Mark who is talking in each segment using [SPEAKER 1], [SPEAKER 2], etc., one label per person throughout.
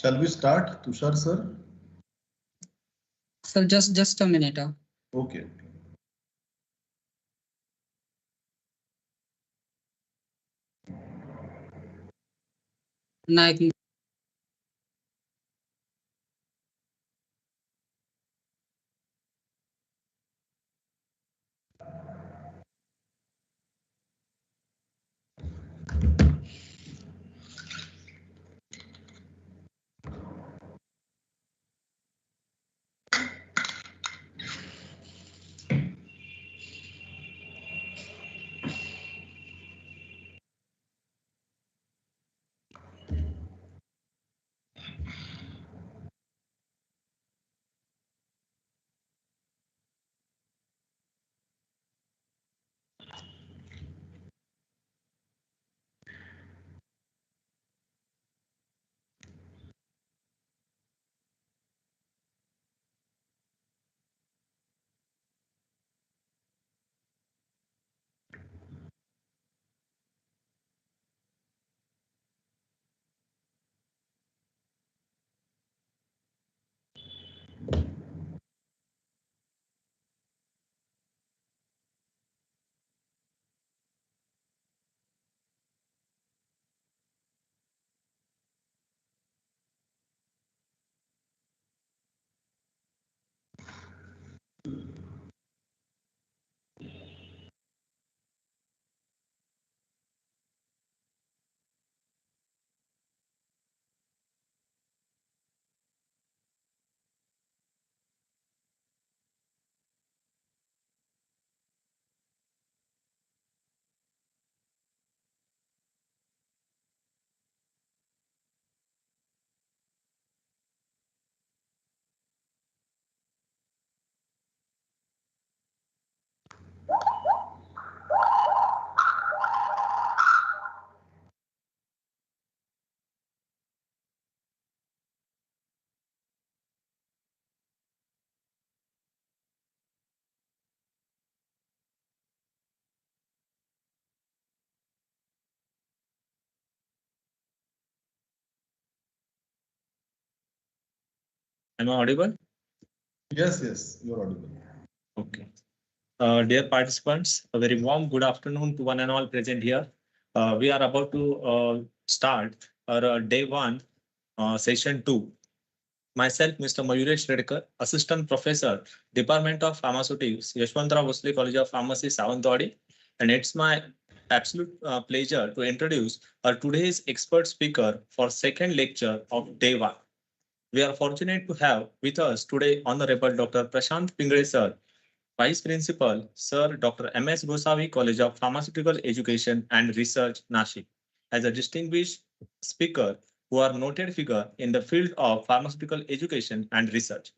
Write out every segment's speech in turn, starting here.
[SPEAKER 1] Shall we start, Tushar sir?
[SPEAKER 2] So just a minute.
[SPEAKER 1] Okay.
[SPEAKER 2] Now I can.
[SPEAKER 3] Am I audible?
[SPEAKER 1] Yes, yes, you're audible.
[SPEAKER 3] Okay. Dear participants, a very warm good afternoon to one and all present here. We are about to start our day one, session two. Myself, Mr. Mayuresh Redkar, Assistant Professor, Department of Pharmaceutics, Yashwantrao Bhosle College of Pharmacy, Sawantwadi. And it's my absolute pleasure to introduce our today's expert speaker for second lecture of day one. We are fortunate to have with us today Honorable Dr. Prashant Pingre sir, Vice Principal, Sir Dr. M.S. Gosavi, College of Pharmaceutical Education and Research, Nashik, as a distinguished speaker who are noted figure in the field of pharmaceutical education and research.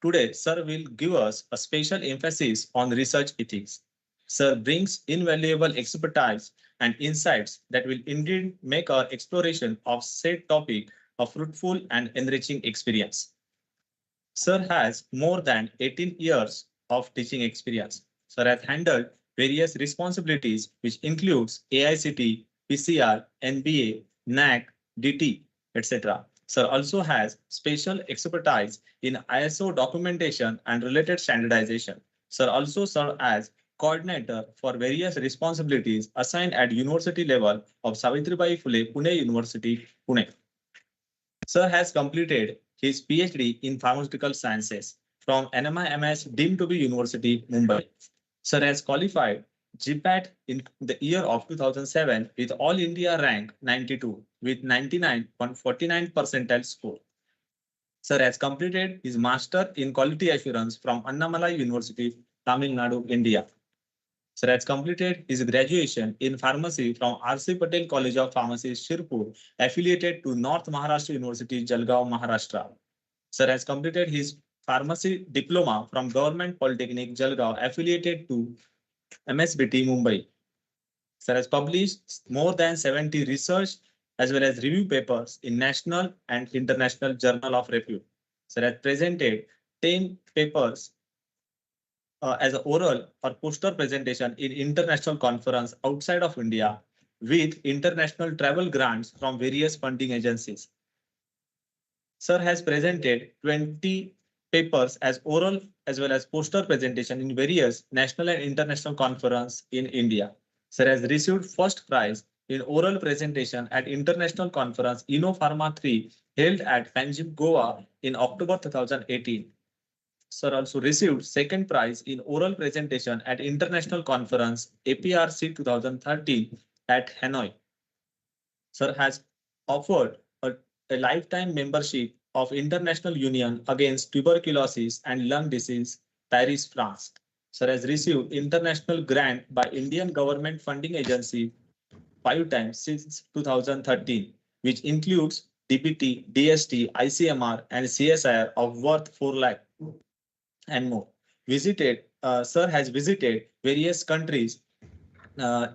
[SPEAKER 3] Today, Sir will give us a special emphasis on research ethics. Sir brings invaluable expertise and insights that will indeed make our exploration of said topic a fruitful and enriching experience. Sir has more than 18 years of teaching experience. Sir has handled various responsibilities, which includes AICT, PCR, NBA, NAC, DT, etc. Sir also has special expertise in ISO documentation and related standardization. Sir also served as coordinator for various responsibilities assigned at university level of Savitribai Phule Pune University, Pune. Sir has completed his PhD in pharmaceutical sciences from NMIMS deemed to be University, Mumbai. Sir has qualified GPAT in the year of 2007 with All India rank 92 with 99.49 percentile score. Sir has completed his Master in Quality Assurance from Annamalai University, Tamil Nadu, India. Sir has completed his graduation in pharmacy from R.C. Patel College of Pharmacy, Shirpur, affiliated to North Maharashtra University, Jalgaon, Maharashtra. Sir has completed his pharmacy diploma from Government Polytechnic, Jalgaon, affiliated to MSBT, Mumbai. Sir has published more than 70 research as well as review papers in national and international journal of repute. Sir has presented 10 papers as an oral or poster presentation in international conference outside of India with international travel grants from various funding agencies. Sir has presented 20 papers as oral as well as poster presentation in various national and international conference in India. Sir has received first prize in oral presentation at international conference InnoPharma 3 held at Panjim, Goa in October 2018. Sir also received second prize in oral presentation at international conference APRC 2013 at Hanoi. Sir has offered a lifetime membership of International Union Against Tuberculosis and Lung Disease, Paris, France. Sir has received international grant by Indian government funding agency 5 times since 2013, which includes DBT, DST, ICMR, and CSIR of worth 4 lakh and more. Sir has visited various countries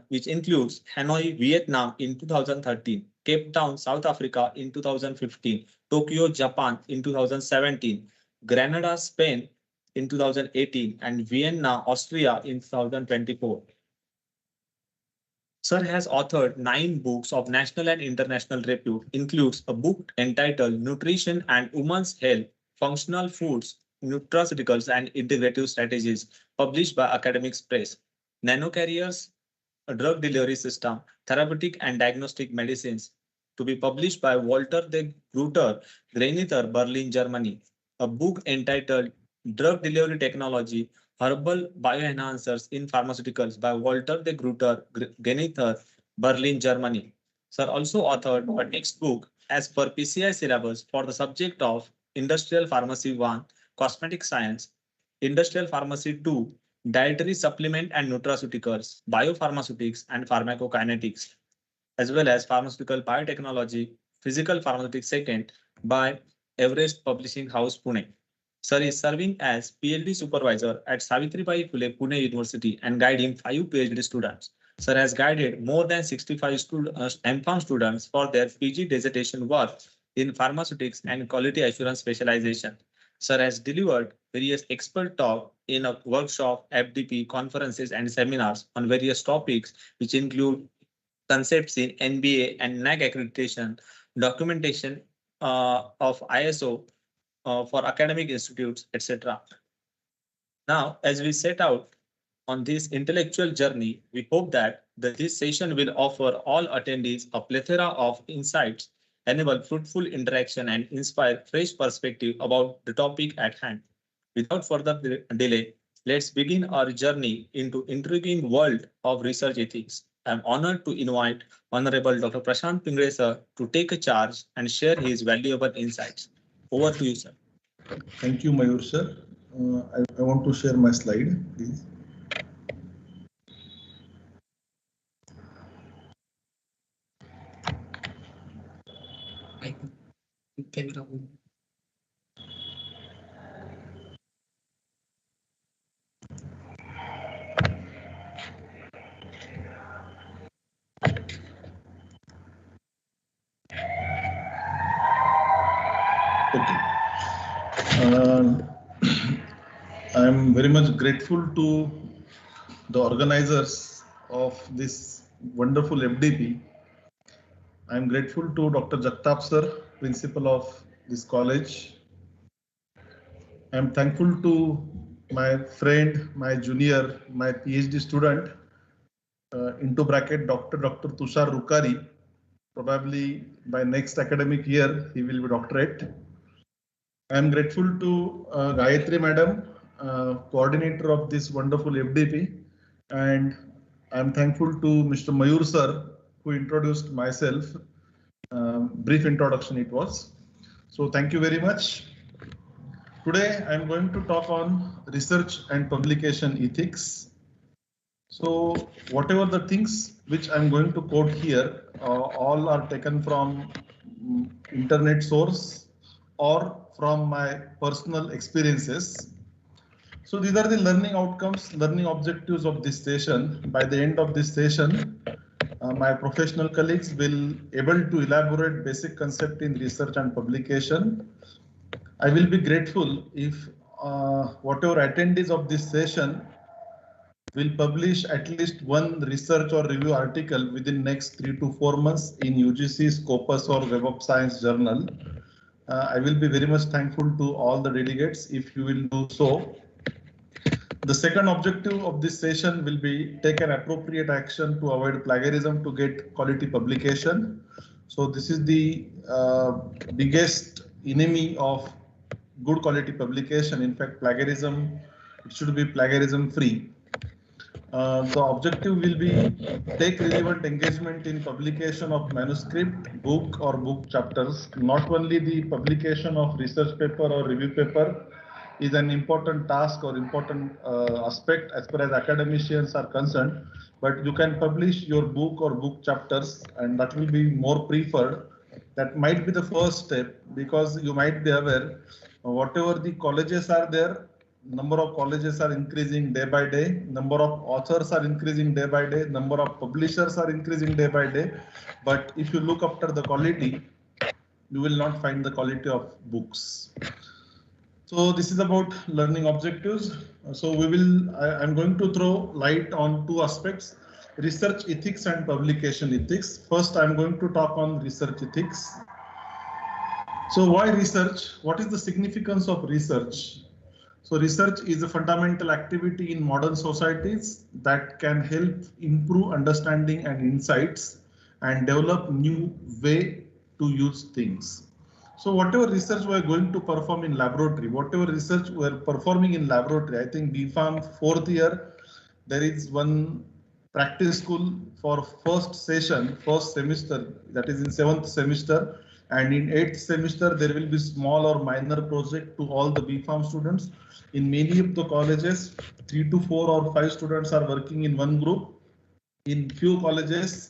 [SPEAKER 3] which includes Hanoi, Vietnam in 2013, Cape Town, South Africa in 2015, Tokyo, Japan in 2017, Granada, Spain in 2018, and Vienna, Austria in 2024. Sir has authored 9 books of national and international repute, includes a book entitled Nutrition and Women's Health, Functional Foods, Nutraceuticals and Integrative Strategies, published by Academics Press. Nanocarriers, a drug delivery system, therapeutic and diagnostic medicines, to be published by Walter de Gruyter, Grenither, Berlin, Germany. A book entitled Drug Delivery Technology, Herbal Bioenhancers in Pharmaceuticals by Walter de Gruyter, Grenither, Berlin, Germany. Sir also authored a textbook as per PCI syllabus for the subject of Industrial Pharmacy 1, Cosmetic Science, Industrial Pharmacy 2, Dietary Supplement and Nutraceuticals, Biopharmaceutics and Pharmacokinetics, as well as Pharmaceutical Biotechnology, Physical Pharmaceutics Second by Everest Publishing House, Pune. Sir is serving as PhD supervisor at Savitribai Phule Pune University and guiding 5 PhD students. Sir has guided more than 65 MPharm students for their PG dissertation work in pharmaceutics and quality assurance specialization. Sir has delivered various expert talks in a workshop, FDP, conferences, and seminars on various topics, which include concepts in NBA and NAC accreditation, documentation of ISO for academic institutes, etc. Now, as we set out on this intellectual journey, we hope that this session will offer all attendees a plethora of insights, enable fruitful interaction, and inspire fresh perspective about the topic at hand. Without further delay, let's begin our journey into intriguing world of research ethics. I'm honored to invite Honorable Dr. Prashant Pingre sir to take a charge and share his valuable insights. Over to you, sir.
[SPEAKER 1] Thank you, Mayur sir. I want to share my slide, please.
[SPEAKER 2] Camera.
[SPEAKER 1] Okay. I'm very much grateful to the organizers of this wonderful FDP. I'm grateful to Dr. Jagtap sir, principal of this college. I'm thankful to my friend, my junior, my PhD student, into bracket Dr. Tushar Rukari. Probably by next academic year, he will be doctorate. I'm grateful to Gayatri madam, coordinator of this wonderful FDP, and I'm thankful to Mr. Mayur sir, who introduced myself. Brief introduction it was. So thank you very much. Today I'm going to talk on research and publication ethics. So whatever the things which I'm going to quote here, all are taken from internet source or from my personal experiences. So these are the learning outcomes, learning objectives of this session. By the end of this session, my professional colleagues will able to elaborate basic concept in research and publication. I will be grateful if whatever attendees of this session will publish at least one research or review article within next 3 to 4 months in UGC, Scopus or Web of Science journal. I will be very much thankful to all the delegates if you will do so. The second objective of this session will be take an appropriate action to avoid plagiarism to get quality publication. So this is the biggest enemy of good quality publication. In fact, plagiarism, it should be plagiarism free. The objective will be take relevant engagement in publication of manuscript, book or book chapters. Not only the publication of research paper or review paper is an important task or important aspect as far as academicians are concerned, but you can publish your book or book chapters and that will be more preferred. That might be the first step because you might be aware whatever the colleges are there, number of colleges are increasing day by day, number of authors are increasing day by day, number of publishers are increasing day by day. But if you look after the quality, you will not find the quality of books. So this is about learning objectives. So I'm going to throw light on two aspects, research ethics and publication ethics. First, I'm going to talk on research ethics. So why research? What is the significance of research? So research is a fundamental activity in modern societies that can help improve understanding and insights and develop new way to use things. So whatever research we are going to perform in laboratory, whatever research we are performing in laboratory, I think BPharm fourth year, there is one practice school for first session, first semester, that is in seventh semester. And in eighth semester, there will be small or minor project to all the BPharm students. In many of the colleges, 3 to 4 or 5 students are working in one group. In few colleges,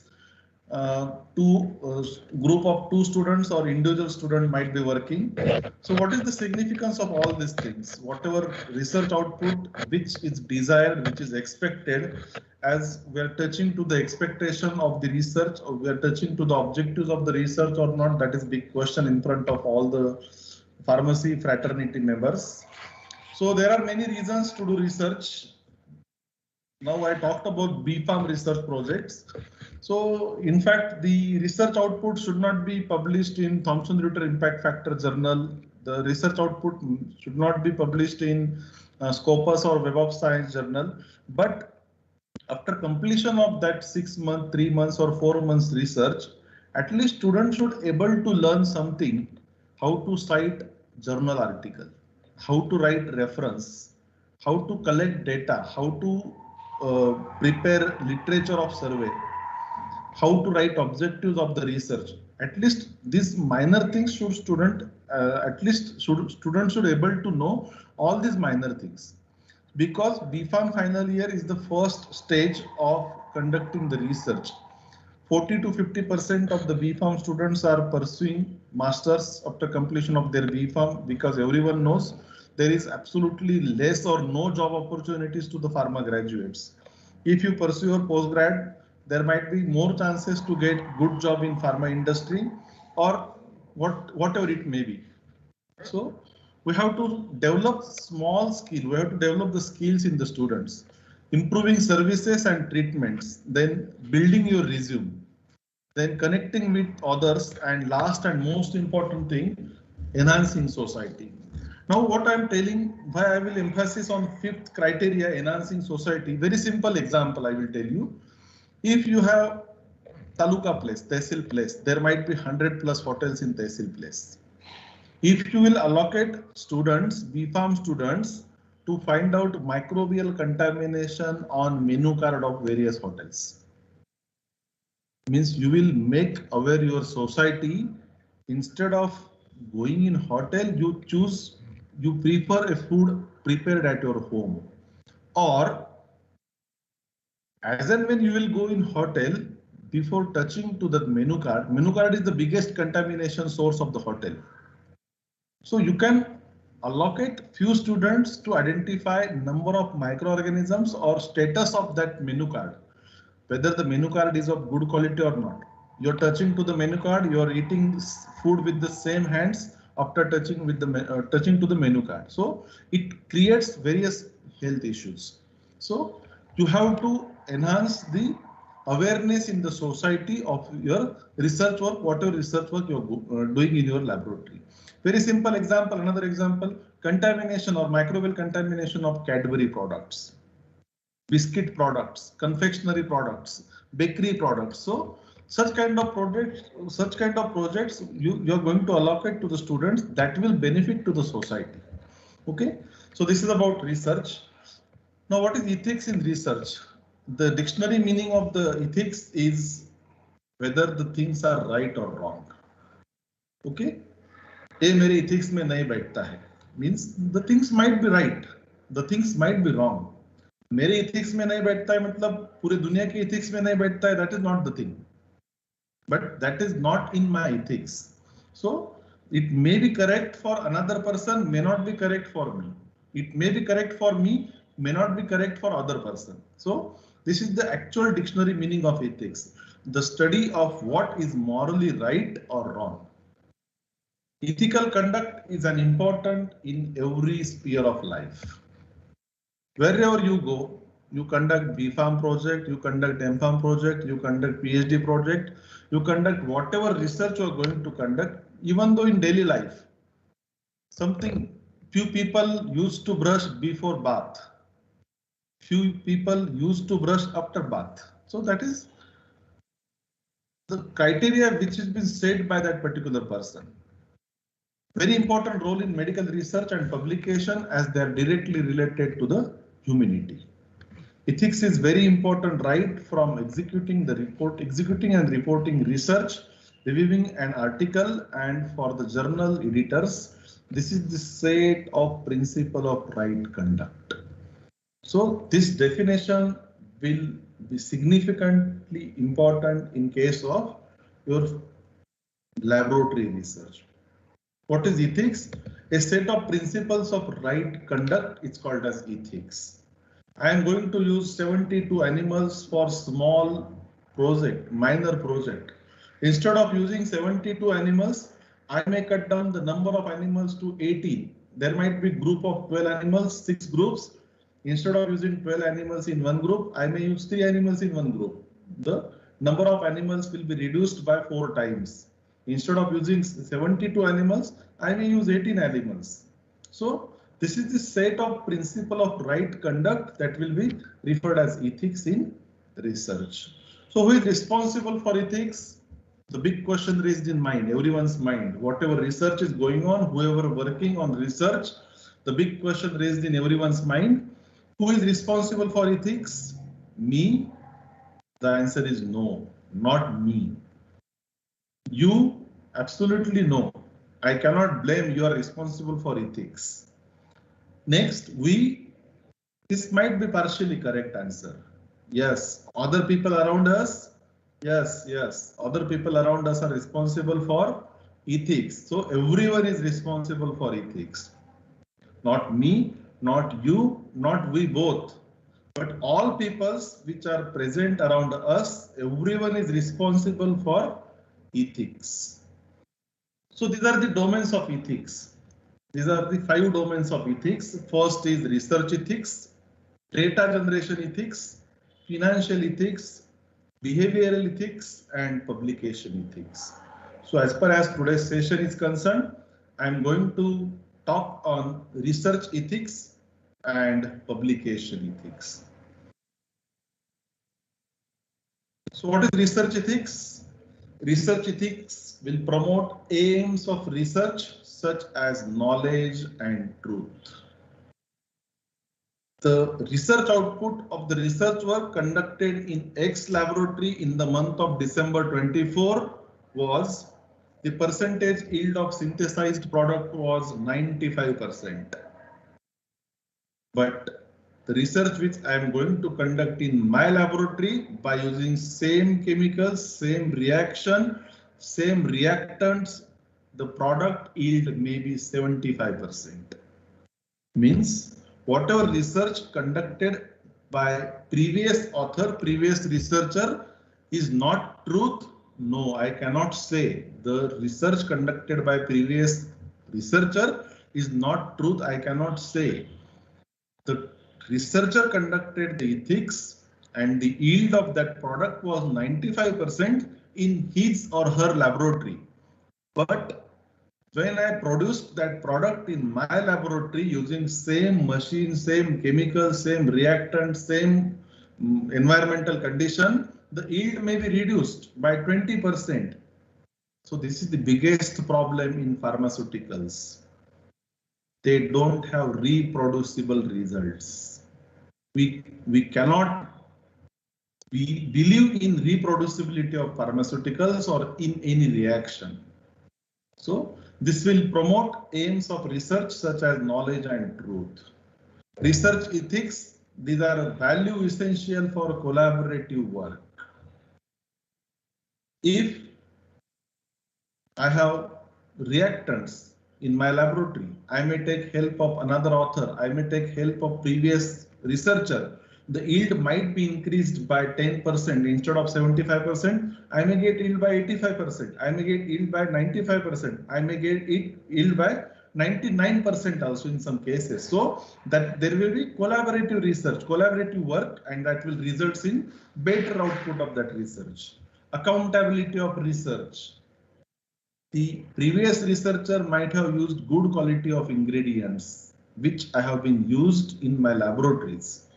[SPEAKER 1] group of 2 students or individual student might be working. So what is the significance of all these things? Whatever research output which is desired, which is expected, as we are touching to the expectation of the research, or we are touching to the objectives of the research or not, that is big question in front of all the pharmacy fraternity members. So there are many reasons to do research. Now I talked about BPharm research projects. So in fact, the research output should not be published in Thomson Reuters Impact Factor Journal. The research output should not be published in Scopus or Web of Science Journal. But after completion of that 6 months, 3 months or 4 months research, at least students should able to learn something, how to cite journal article, how to write reference, how to collect data, how to prepare literature of survey, how to write objectives of the research. At least these minor things should students should able to know all these minor things. Because BPharm final year is the first stage of conducting the research. 40 to 50% of the BPharm students are pursuing masters after completion of their BPharm, because everyone knows there is absolutely less or no job opportunities to the pharma graduates. If you pursue your postgrad, there might be more chances to get good job in pharma industry or whatever it may be. So we have to develop small skill. We have to develop the skills in the students, improving services and treatments, then building your resume, then connecting with others, and last and most important thing, enhancing society. Now what I'm telling, why I will emphasis on fifth criteria, enhancing society. Very simple example I will tell you. If you have Taluka place, Tehsil place, there might be 100 plus hotels in Tehsil place. If you will allocate students, BPharm students, to find out microbial contamination on menu card of various hotels, means you will make aware your society. Instead of going in hotel, you prefer a food prepared at your home, or as and when you will go in hotel, before touching to the menu card is the biggest contamination source of the hotel. So you can allocate few students to identify number of microorganisms or status of that menu card, whether the menu card is of good quality or not. You're touching to the menu card, you're eating food with the same hands after touching to the menu card. So it creates various health issues. So you have to enhance the awareness in the society of your research work, whatever research work you're doing in your laboratory. Very simple example, another example, contamination or microbial contamination of Cadbury products, biscuit products, confectionery products, bakery products. So such kind of projects you're going to allocate to the students that will benefit to the society. Okay, so this is about research. Now, what is ethics in research? The dictionary meaning of the ethics is whether the things are right or wrong. Okay, ये मेरे ethics में नहीं बैठता है means the things might be right, the things might be wrong. मेरे ethics में नहीं बैठता है मतलब पूरे दुनिया के ethics में नहीं बैठता है, that is not the thing. But that is not in my ethics. So it may be correct for another person, may not be correct for me. It may be correct for me, may not be correct for other person. So this is the actual dictionary meaning of ethics, the study of what is morally right or wrong. Ethical conduct is an important in every sphere of life. Wherever you go, you conduct B.Pharm project, you conduct M.Pharm project, you conduct PhD project, you conduct whatever research you are going to conduct, even though in daily life, few people used to brush before bath, few people used to brush after bath. So that is the criteria which has been set by that particular person. Very important role in medical research and publication as they are directly related to the humanity. Ethics is very important right from executing and reporting research, reviewing an article, and for the journal editors. This is the set of principle of right conduct. So this definition will be significantly important in case of your laboratory research. What is ethics? A set of principles of right conduct is called as ethics. I am going to use 72 animals for small project, minor project. Instead of using 72 animals, I may cut down the number of animals to 18. There might be group of 12 animals, 6 groups. Instead of using 12 animals in one group, I may use 3 animals in one group. The number of animals will be reduced by 4 times. Instead of using 72 animals, I may use 18 animals. So this is the set of principle of right conduct that will be referred as ethics in research. So who is responsible for ethics? The big question raised in mind, everyone's mind, whatever research is going on, whoever working on research, the big question raised in everyone's mind, who is responsible for ethics? Me? The answer is no, not me. You? Absolutely no. I cannot blame you are responsible for ethics. Next, this might be partially correct answer. Yes, other people around us. Yes, other people around us are responsible for ethics. So everyone is responsible for ethics. Not me, not you, not we both. But all peoples which are present around us, everyone is responsible for ethics. So these are the domains of ethics. These are the 5 domains of ethics. First is research ethics, data generation ethics, financial ethics, behavioral ethics, and publication ethics. So as far as today's session is concerned, I'm going to talk on research ethics and publication ethics. So what is research ethics? Research ethics will promote aims of research such as knowledge and truth. The research output of the research work conducted in X laboratory in the month of December 24 was the percentage yield of synthesized product was 95%. But the research which I am going to conduct in my laboratory by using same chemicals, same reaction, same reactants, the product yield may be 75%. Means whatever research conducted by previous author, previous researcher is not truth. No, I cannot say the research conducted by previous researcher is not truth. I cannot say. The researcher conducted the ethics and the yield of that product was 95% in his or her laboratory. But when I produced that product in my laboratory using same machine, same chemical, same reactant, same environmental condition, the yield may be reduced by 20%. So this is the biggest problem in pharmaceuticals. They don't have reproducible results. We cannot believe in reproducibility of pharmaceuticals or in any reaction. So this will promote aims of research such as knowledge and truth. Research ethics, these are value essential for collaborative work. If I have reactants in my laboratory, I may take help of another author, I may take help of previous researcher. The yield might be increased by 10% instead of 75%. I may get yield by 85%. I may get yield by 95%. I may get yield by 99% also in some cases. So that there will be collaborative research, collaborative work, and that will result in better output of that research. Accountability of research. The previous researcher might have used good quality of ingredients, which I have been used in my laboratories.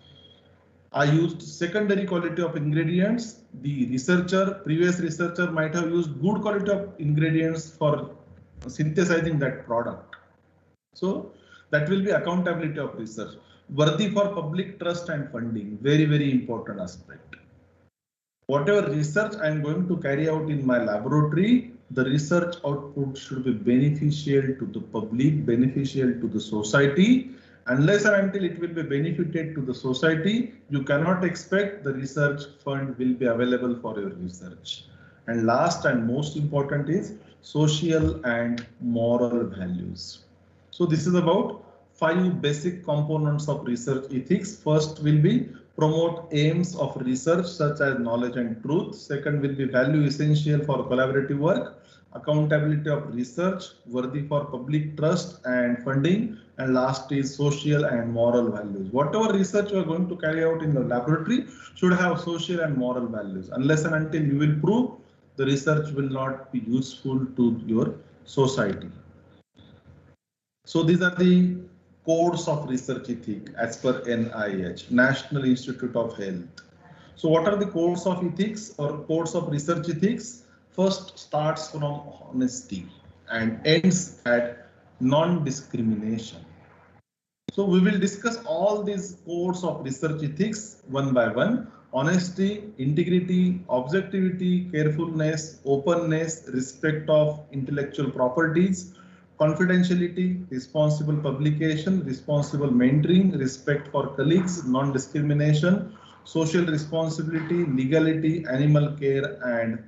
[SPEAKER 1] I used secondary quality of ingredients. The previous researcher might have used good quality of ingredients for synthesizing that product. So that will be accountability of research. Worthy for public trust and funding, very, very important aspect. Whatever research I am going to carry out in my laboratory, the research output should be beneficial to the public, beneficial to the society. Unless and until it will be benefited to the society, you cannot expect the research fund will be available for your research. And last and most important is social and moral values. So this is about 5 basic components of research ethics. First will be promote aims of research such as knowledge and truth. Second will be value essential for collaborative work. Accountability of research, worthy for public trust and funding, and last is social and moral values. Whatever research you are going to carry out in the laboratory should have social and moral values. Unless and until you will prove, the research will not be useful to your society. So these are the codes of research ethics as per NIH, National Institute of Health. So what are the codes of ethics or codes of research ethics? First starts from honesty and ends at non-discrimination. So we will discuss all these codes of research ethics one by one. Honesty, integrity, objectivity, carefulness, openness, respect of intellectual properties, confidentiality, responsible publication, responsible mentoring, respect for colleagues, non-discrimination, social responsibility, legality, animal care, and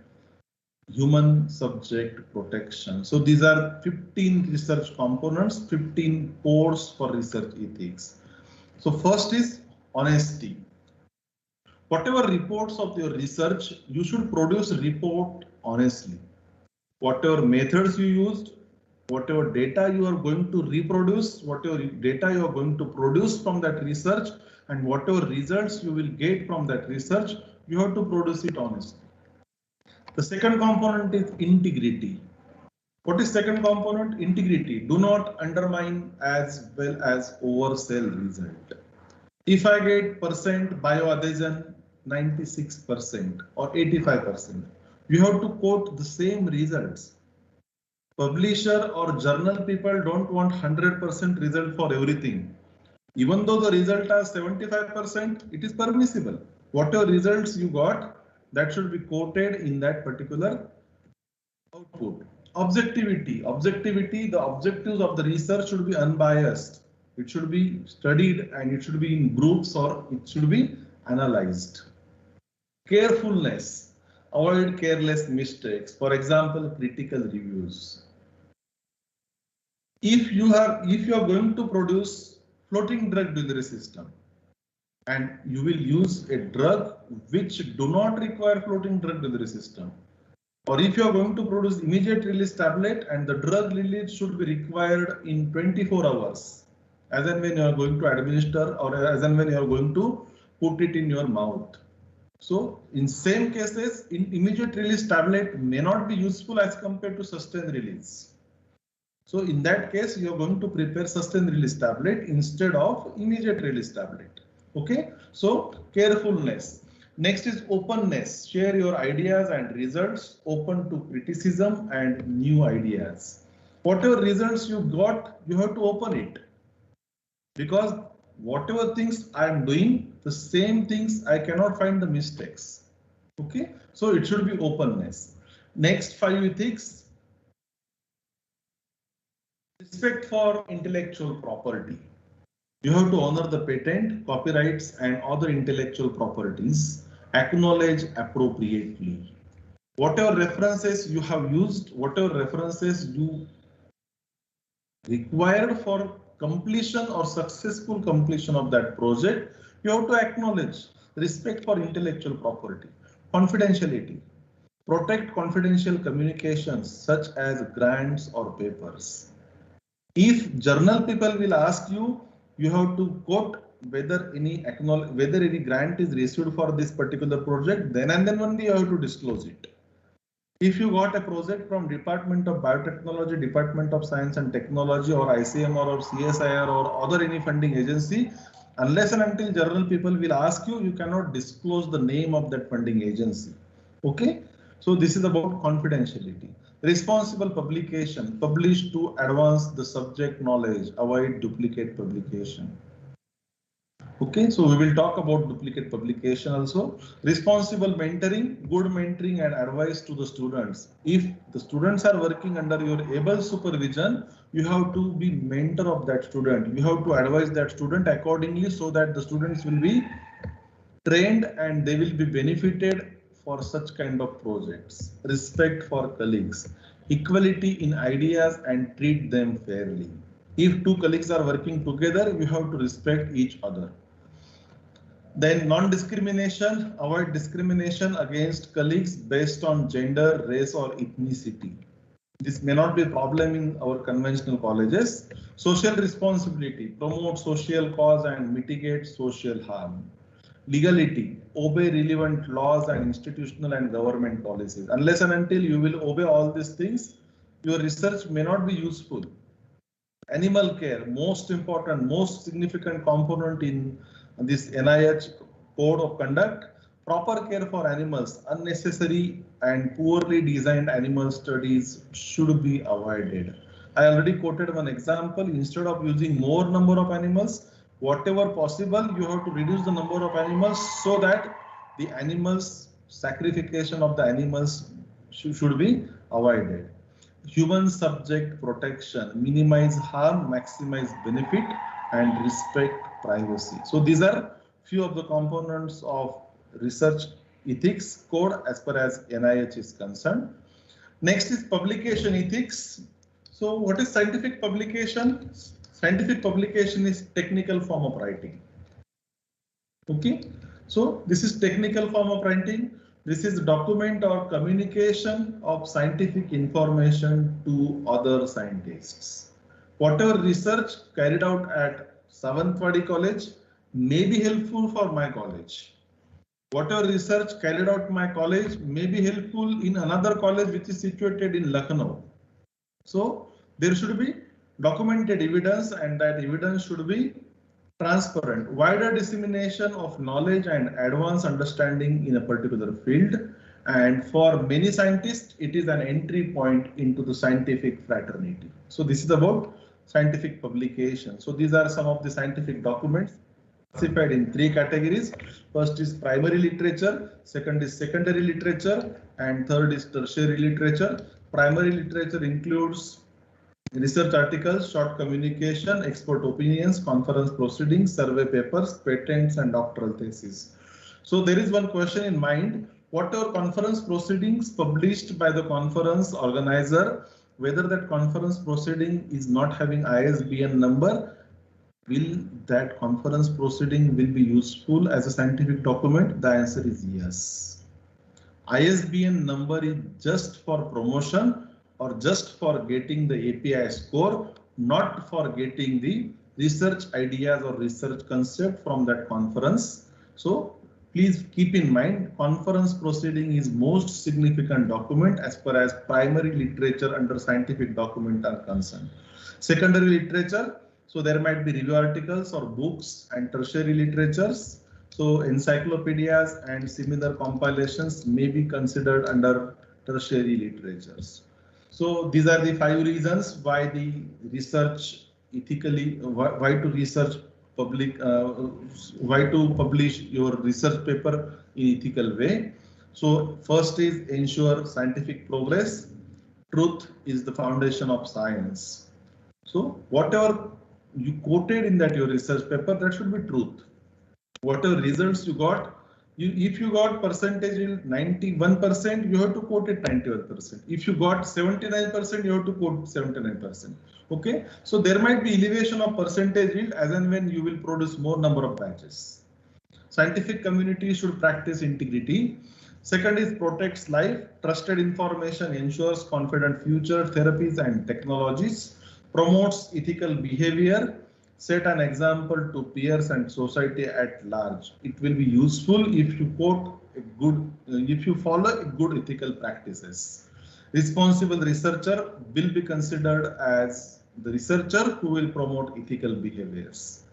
[SPEAKER 1] human subject protection. So these are 15 research components, 15 codes for research ethics. So first is honesty. Whatever reports of your research, you should produce a report honestly. Whatever methods you used, whatever data you are going to reproduce, whatever data you are going to produce from that research, and whatever results you will get from that research, you have to produce it honestly. The second component is integrity. What is second component? Integrity. Do not undermine as well as oversell result. If I get percent bioadhesion 96% or 85%, you have to quote the same results. Publisher or journal people don't want 100% result for everything. Even though the result is 75%, it is permissible. Whatever results you got, that should be quoted in that particular output. Objectivity. Objectivity, the objectives of the research should be unbiased. It should be studied and it should be in groups or it should be analyzed. Carefulness. Avoid careless mistakes. For example, critical reviews. If you are going to produce floating drug delivery system, and you will use a drug which do not require floating drug delivery system, or if you are going to produce immediate release tablet and the drug release should be required in 24 hours, as and when you are going to administer or as and when you are going to put it in your mouth. So in same cases, in immediate release tablet may not be useful as compared to sustained release. So in that case, you are going to prepare sustained release tablet instead of immediate release tablet. Okay, so carefulness. Next is openness. Share your ideas and results, open to criticism and new ideas. Whatever results you got, you have to open it. Because whatever things I am doing, the same things I cannot find the mistakes. Okay, so it should be openness. Next, 5 ethics. Respect for intellectual property. You have to honor the patent, copyrights, and other intellectual properties. Acknowledge appropriately. Whatever references you have used, whatever references you required for completion or successful completion of that project, you have to acknowledge. Respect for intellectual property. Confidentiality. Protect confidential communications such as grants or papers. If journal people will ask you, you have to quote whether any grant is received for this particular project, then and then only you have to disclose it. If you got a project from Department of Biotechnology, Department of Science and Technology, or ICMR or CSIR or other any funding agency, unless and until journal people will ask you, you cannot disclose the name of that funding agency. Okay, so this is about confidentiality. Responsible publication. Publish to advance the subject knowledge. Avoid duplicate publication. Okay, so we will talk about duplicate publication also. Responsible mentoring, good mentoring and advice to the students. If the students are working under your able supervision, you have to be mentor of that student. You have to advise that student accordingly so that the students will be trained and they will be benefited for such kind of projects. Respect for colleagues, equality in ideas and treat them fairly. If two colleagues are working together, you have to respect each other. Then non-discrimination, avoid discrimination against colleagues based on gender, race or ethnicity. This may not be a problem in our conventional colleges. Social responsibility, promote social cause and mitigate social harm. Legality, obey relevant laws and institutional and government policies. Unless and until you will obey all these things, your research may not be useful. Animal care, most important, most significant component in this NIH code of conduct. Proper care for animals, unnecessary and poorly designed animal studies should be avoided. I already quoted one example. Instead of using more number of animals, whatever possible, you have to reduce the number of animals so that the animals, sacrification of the animals should be avoided. Human subject protection, minimize harm, maximize benefit, and respect privacy. So these are few of the components of research ethics code as far as NIH is concerned. Next is publication ethics. So what is scientific publication? Scientific publication is technical form of writing. Okay, so this is technical form of writing. This is document or communication of scientific information to other scientists. Whatever research carried out at Savantwadi College may be helpful for my college. Whatever research carried out in my college may be helpful in another college which is situated in Lucknow. So there should be documented evidence and that evidence should be transparent. Wider dissemination of knowledge and advanced understanding in a particular field. And for many scientists, it is an entry point into the scientific fraternity. So this is about scientific publication. So these are some of the scientific documents classified in 3 categories. First is primary literature, second is secondary literature, and third is tertiary literature. Primary literature includes research articles, short communication, expert opinions, conference proceedings, survey papers, patents, and doctoral theses. So there is one question in mind. What are conference proceedings published by the conference organizer? Whether that conference proceeding is not having ISBN number, will that conference proceeding will be useful as a scientific document? The answer is yes. ISBN number is just for promotion or just for getting the API score, not for getting the research ideas or research concept from that conference. So Please keep in mind, conference proceeding is most significant document as far as primary literature under scientific document are concerned. Secondary literature, so there might be review articles or books, and tertiary literatures. So encyclopedias and similar compilations may be considered under tertiary literatures. So these are the 5 reasons why the research ethically, why to research public, why to publish your research paper in ethical way. So first is ensure scientific progress. Truth is the foundation of science. So whatever you quoted in that your research paper, that should be truth. Whatever results you got, if you got percentage in 91%, you have to quote it 91%. If you got 79%, you have to quote 79%. Okay, so there might be elevation of percentage yield as and when you will produce more number of batches. Scientific community should practice integrity. Second is protects life. Trusted information ensures confident future therapies and technologies. Promotes ethical behavior. Set an example to peers and society at large. It will be useful if you quote a good, if you follow good ethical practices. Responsible researcher will be considered as the researcher who will promote ethical behaviors.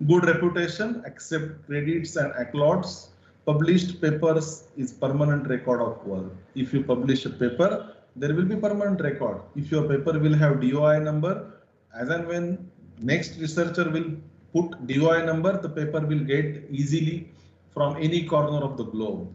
[SPEAKER 1] Good reputation, accept credits and accolades. Published papers is permanent record of work. If you publish a paper, there will be permanent record. If your paper will have DOI number, as and when next researcher will put DOI number, the paper will get easily from any corner of the globe.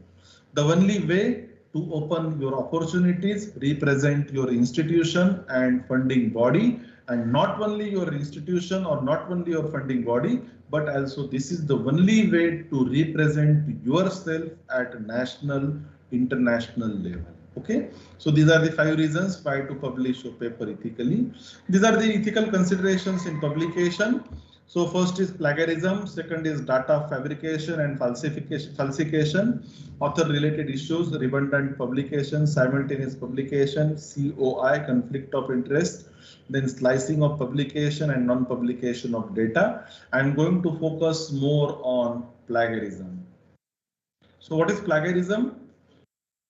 [SPEAKER 1] The only way to open your opportunities, represent your institution and funding body, and not only your institution or not only your funding body, but also this is the only way to represent yourself at national, international level. Okay, so these are the 5 reasons why to publish your paper ethically. These are the ethical considerations in publication. So first is plagiarism, second is data fabrication and falsification, author related issues, redundant publication, simultaneous publication, COI, conflict of interest, then slicing of publication and non-publication of data. I'm going to focus more on plagiarism. So what is plagiarism?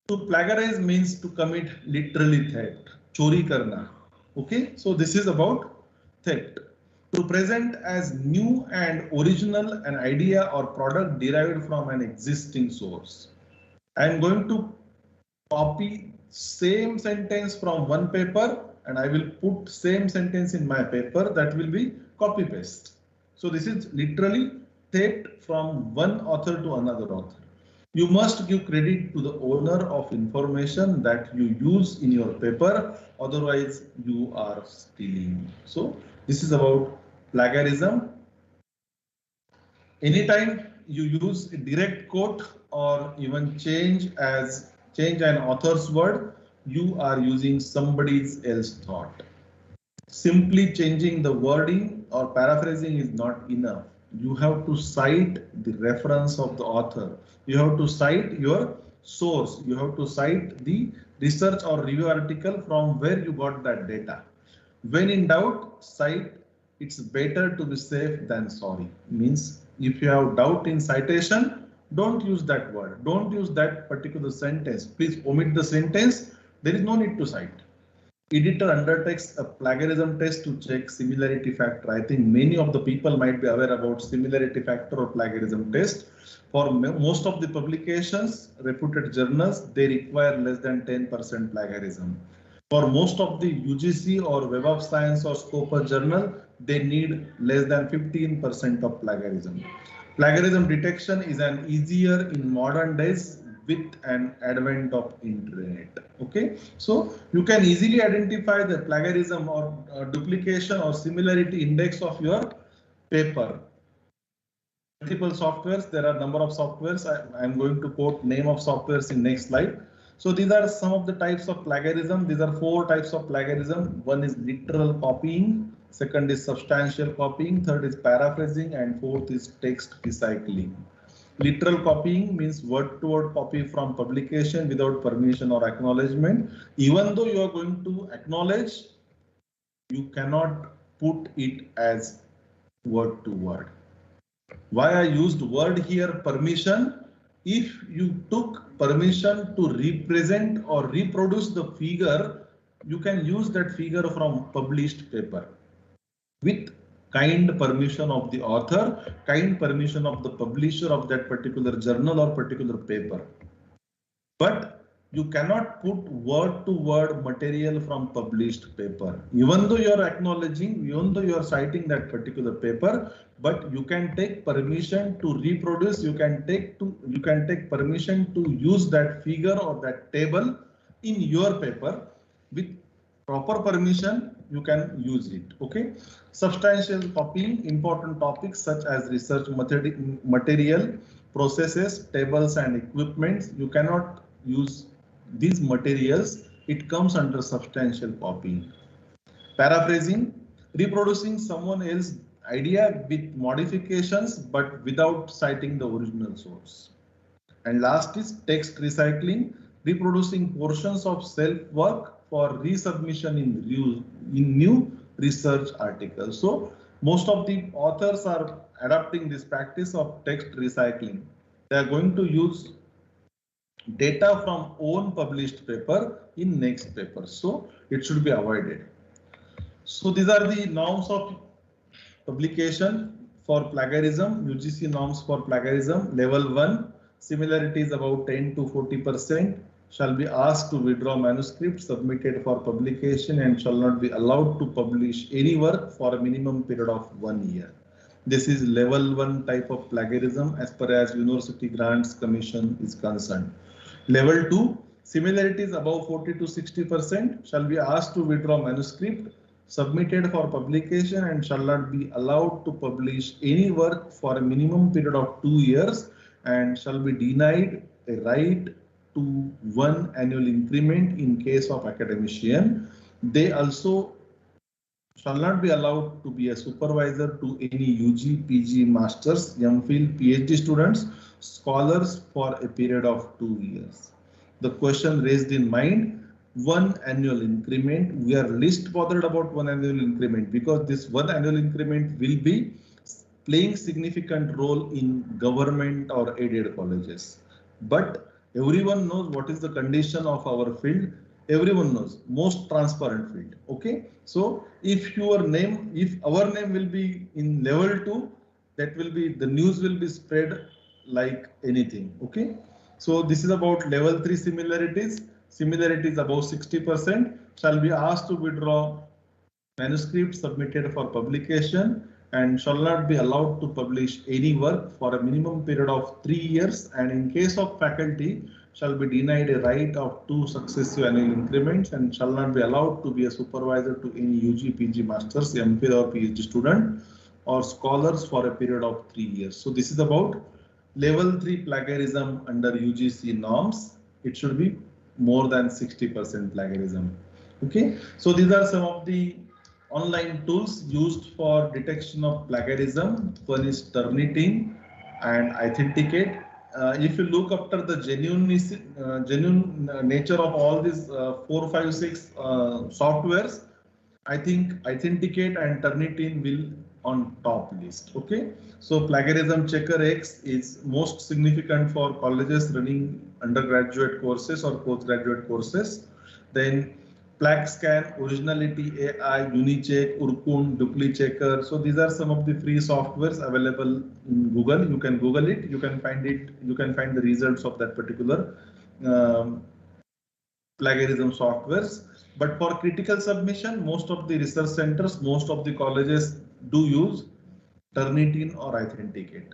[SPEAKER 1] To plagiarize means to commit literally theft, chori karna. Okay, so this is about theft. To present as new and original an idea or product derived from an existing source. I am going to copy same sentence from one paper and I will put same sentence in my paper, that will be copy paste. So this is literally theft from one author to another author. You must give credit to the owner of information that you use in your paper, otherwise you are stealing. So this is about plagiarism. Anytime you use a direct quote or even change an author's word, you are using somebody else's thought. Simply changing the wording or paraphrasing is not enough. You have to cite the reference of the author. You have to cite your source. You have to cite the research or review article from where you got that data. When in doubt, cite. It's better to be safe than sorry. Means if you have doubt in citation, don't use that word. Don't use that particular sentence. Please omit the sentence. There is no need to cite. Editor undertakes a plagiarism test to check similarity factor. I think many of the people might be aware about similarity factor or plagiarism test. For most of the publications, reputed journals, they require less than 10% plagiarism. For most of the UGC or Web of Science or Scopus journal, they need less than 15% of plagiarism. Plagiarism detection is an easier in modern days with an advent of internet. Okay, so you can easily identify the plagiarism or duplication or similarity index of your paper. Multiple softwares, there are number of softwares. I am going to quote name of softwares in next slide. So these are some of the types of plagiarism. These are 4 types of plagiarism. One is literal copying, second is substantial copying, third is paraphrasing, and fourth is text recycling. Literal copying means word-to-word copy from publication without permission or acknowledgement. Even though you are going to acknowledge, you cannot put it as word-to-word. Why I used word here, permission? if you took permission to represent or reproduce the figure, you can use that figure from published paper with kind permission of the author, kind permission of the publisher of that particular journal or particular paper. But you cannot put word to word material from published paper. Even though you are acknowledging, even though you are citing that particular paper, but you can take permission to reproduce, you can take permission to use that figure or that table in your paper. With proper permission, you can use it. Okay. Substantial copying, important topics such as research material, processes, tables and equipments. You cannot use these materials. It comes under substantial copying. Paraphrasing, reproducing someone else's idea with modifications but without citing the original source. And last is text recycling, reproducing portions of self-work for resubmission in new research articles. So most of the authors are adopting this practice of text recycling. They are going to use data from own published paper in next paper. So it should be avoided. So these are the norms of publication for plagiarism, UGC norms for plagiarism. Level 1, similarity is about 10 to 40%, shall be asked to withdraw manuscript submitted for publication and shall not be allowed to publish any work for a minimum period of 1 year. This is level 1 type of plagiarism as per as University Grants Commission is concerned. Level 2, similarity is above 40 to 60%, shall be asked to withdraw manuscript submitted for publication and shall not be allowed to publish any work for a minimum period of 2 years and shall be denied a right to 1 annual increment in case of academician. They also shall not be allowed to be a supervisor to any UG, PG, Masters, MPhil, PhD students, scholars for a period of 2 years. The question raised in mind, 1 annual increment. We are least bothered about 1 annual increment because this 1 annual increment will be playing significant role in government or aided colleges. But everyone knows what is the condition of our field. Everyone knows, most transparent field. Okay, so if our name will be in level 2, that will be the news will be spread like anything. Okay, so this is about level 3 similarities. Similarities above 60% shall be asked to withdraw manuscript submitted for publication and shall not be allowed to publish any work for a minimum period of 3 years, and in case of faculty shall be denied a right of 2 successive annual increments and shall not be allowed to be a supervisor to any UG, PG, Masters, MPhil or PhD student or scholars for a period of 3 years. So this is about level 3 plagiarism under UGC norms. It should be more than 60% plagiarism. Okay, so these are some of the online tools used for detection of plagiarism. One is Turnitin and Authenticate. If you look after the genuine nature of all these 4, 5, 6 softwares, I think Authenticate and Turnitin will on top list. Okay, so Plagiarism Checker X is most significant for colleges running undergraduate courses or postgraduate courses. Then PlagScan, Originality AI, Unicheck, Urkun, DupliChecker. So these are some of the free softwares available in Google. You can Google it. You can find it. You can find the results of that particular plagiarism softwares. But for critical submission, most of the research centers, most of the colleges do use Turnitin or Authenticate.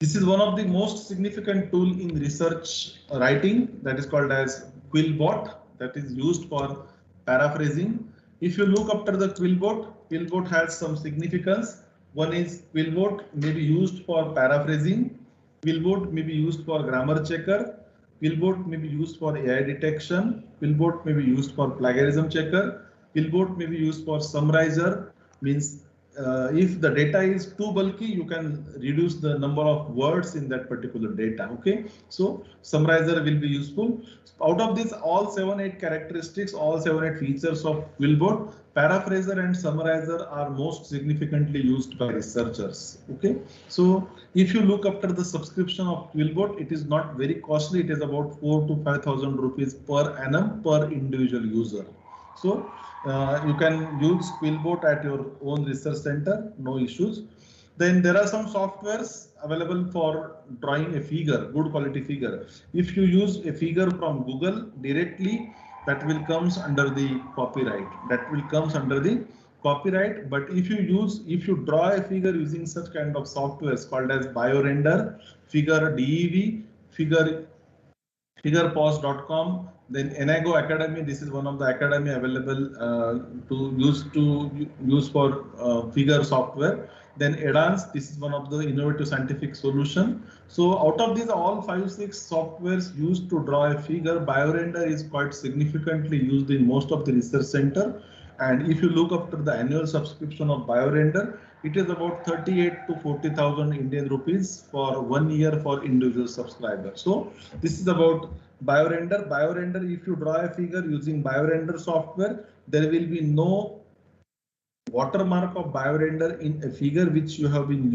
[SPEAKER 1] This is one of the most significant tool in research writing, that is called as Quillbot, that is used for paraphrasing. If you look after the Quillbot has some significance. One is Quillbot may be used for paraphrasing, Quillbot may be used for grammar checker, Quillbot may be used for AI detection, Quillbot may be used for plagiarism checker, Quillbot may be used for summarizer, means if the data is too bulky, you can reduce the number of words in that particular data. Okay, so summarizer will be useful. Out of these all 7-8 characteristics, all 7-8 features of Quillbot, paraphraser and summarizer are most significantly used by researchers. Okay, so if you look after the subscription of Quillbot, it is not very costly. It is about 4,000 to 5,000 rupees per annum per individual user. So you can use Quillbot at your own research center, no issues. Then there are some softwares available for drawing a figure, good quality figure. If you use a figure from Google directly, that will comes under the copyright. That will comes under the copyright. But if you draw a figure using such kind of softwares called as BioRender, Figure DEV, figurepost.com, then Enago Academy. This is one of the academy available to use for figure software. Then Edance, this is one of the innovative scientific solution. So out of these all 5-6 softwares used to draw a figure, BioRender is quite significantly used in most of the research center. And if you look after the annual subscription of BioRender, it is about 38 to 40,000 Indian rupees for 1 year for individual subscribers. So this is about BioRender. BioRender, if you draw a figure using BioRender software, there will be no watermark of BioRender in a figure which you have been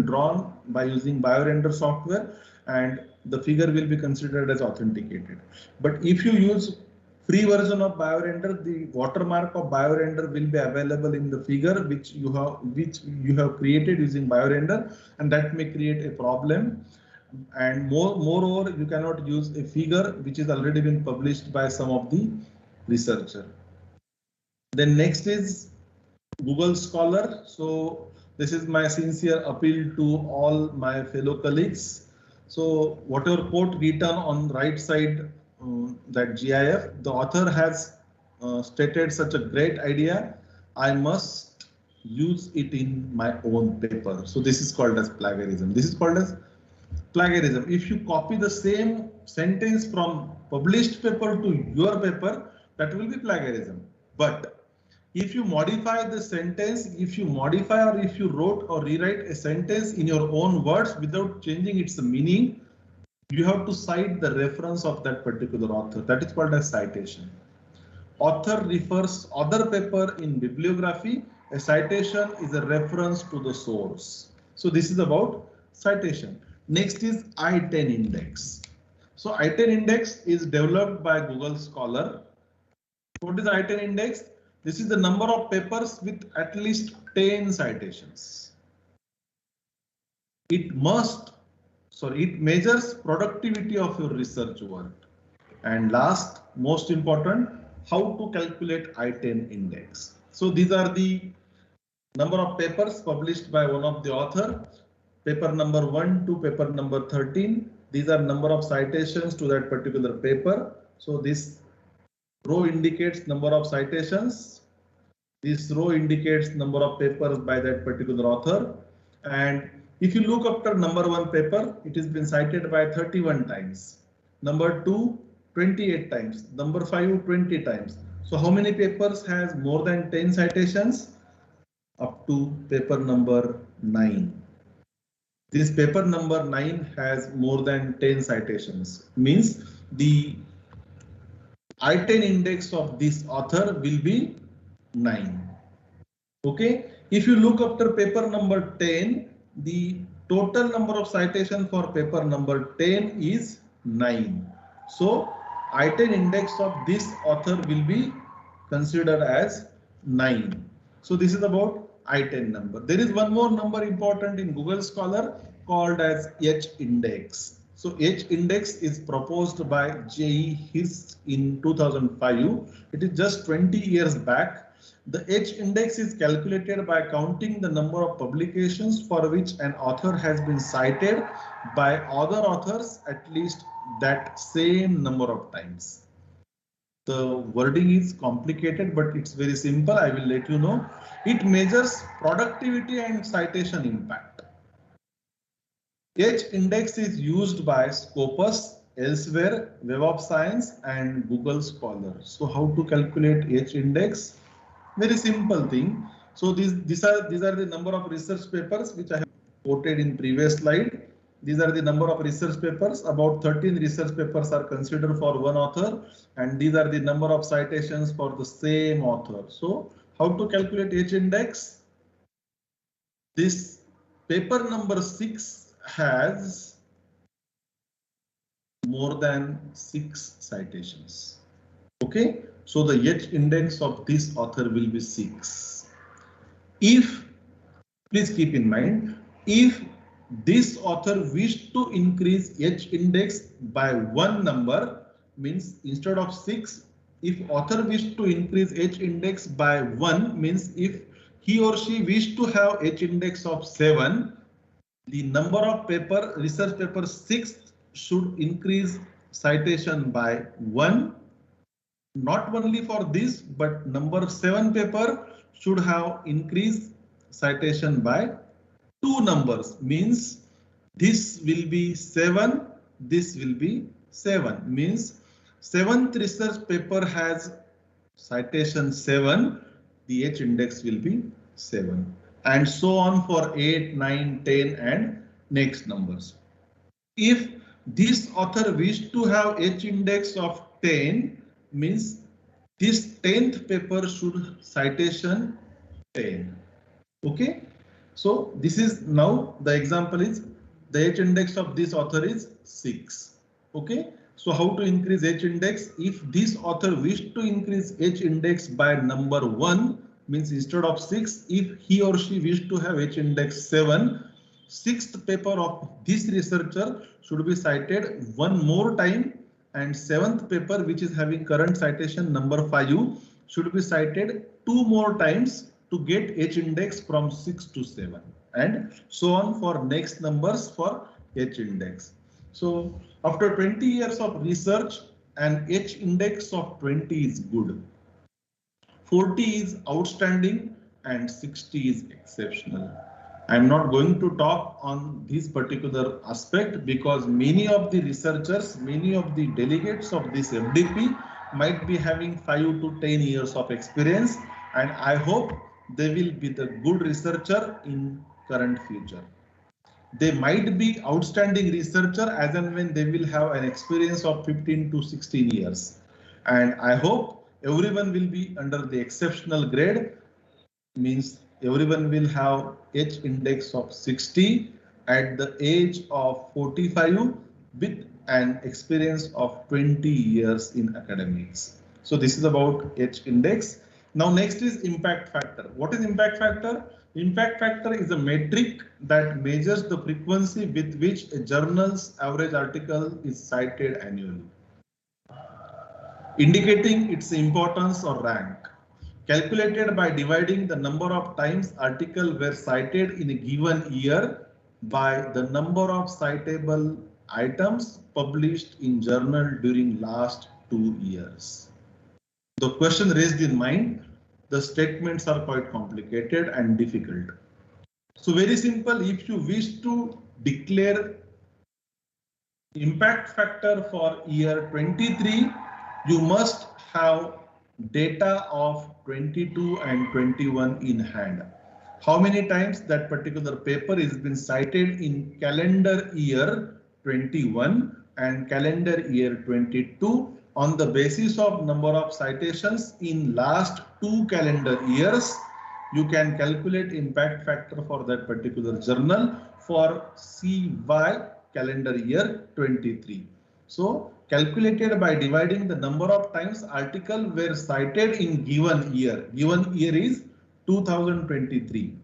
[SPEAKER 1] drawn by using BioRender software, and the figure will be considered as authenticated. But if you use free version of BioRender, the watermark of BioRender will be available in the figure which you have created using BioRender, and that may create a problem. And moreover, you cannot use a figure which is already been published by some of the researcher. Then next is Google Scholar. So this is my sincere appeal to all my fellow colleagues. So whatever quote written on the right side, that GIF, the author has stated such a great idea, I must use it in my own paper. So this is called as plagiarism. This is called as plagiarism. If you copy the same sentence from published paper to your paper, that will be plagiarism. But if you modify the sentence, if you modify or if you wrote or rewrite a sentence in your own words without changing its meaning, you have to cite the reference of that particular author. That is called as citation. Author refers other paper in bibliography. A citation is a reference to the source. So this is about citation. Next is I-10 index. So I-10 index is developed by Google Scholar. What is I-10 index? This is the number of papers with at least 10 citations. It measures productivity of your research work. And last, most important, how to calculate I-10 index. So these are the number of papers published by one of the author. Paper number 1 to paper number 13. These are number of citations to that particular paper. So this row indicates number of citations. This row indicates number of papers by that particular author. And if you look after number 1 paper, it has been cited by 31 times. Number 2, 28 times. Number 5, 20 times. So how many papers has more than 10 citations? Up to paper number 9. This paper number 9 has more than 10 citations. Means the I-10 index of this author will be 9. Okay. If you look after paper number 10, the total number of citation for paper number 10 is 9. So I-10 index of this author will be considered as 9. So this is about I-10 number. There is one more number important in Google Scholar called as H index. So H index is proposed by J.E. Hirst in 2005. It is just 20 years back. The H index is calculated by counting the number of publications for which an author has been cited by other authors at least that same number of times. The wording is complicated, but it's very simple. I will let you know. It measures productivity and citation impact. H index is used by Scopus, Elsewhere, Web of Science, and Google Scholar. So how to calculate H index? Very simple thing. So these are the number of research papers which I have quoted in previous slide. These are the number of research papers. About 13 research papers are considered for one author, and these are the number of citations for the same author. So how to calculate H index? This paper number 6 has more than 6 citations. Okay, so the H index of this author will be 6. If, please keep in mind, if this author wished to increase H index by one number, means instead of 6, if author wished to increase H index by 1, means if he or she wished to have H index of 7, the number of research paper 6 should increase citation by 1. Not only for this, but number 7 paper should have increased citation by 2 numbers, means this will be 7, this will be 7, means 7th research paper has citation 7, the H index will be 7, and so on for 8, 9, 10 and next numbers. If this author wished to have H index of 10, means this 10th paper should citation 10. Okay, so this is now the example is the H index of this author is 6. Okay, so how to increase H index? If this author wished to increase H index by number 1, means instead of 6, if he or she wished to have H index 7, 6th paper of this researcher should be cited one more time, and 7th paper, which is having current citation number 5, should be cited 2 more times to get H index from 6 to 7, and so on for next numbers for H index. So after 20 years of research, an H index of 20 is good, 40 is outstanding, and 60 is exceptional. I'm not going to talk on this particular aspect because many of the researchers, many of the delegates of this FDP might be having 5 to 10 years of experience, and I hope they will be the good researcher in current future. They might be outstanding researcher as and when they will have an experience of 15 to 16 years. And I hope everyone will be under the exceptional grade, means everyone will have H index of 60 at the age of 45 with an experience of 20 years in academics. So this is about H index. Now next is impact factor. What is impact factor? Impact factor is a metric that measures the frequency with which a journal's average article is cited annually, indicating its importance or rank. Calculated by dividing the number of times articles were cited in a given year by the number of citable items published in journal during last 2 years. The question raised in mind, the statements are quite complicated and difficult. So very simple, if you wish to declare impact factor for year 23, you must have data of 22 and 21 in hand. How many times that particular paper is been cited in calendar year 21 and calendar year 22 on the basis of number of citations in last 2 calendar years. You can calculate impact factor for that particular journal for CY calendar year 23. So calculated by dividing the number of times articles were cited in given year. Given year is 2023.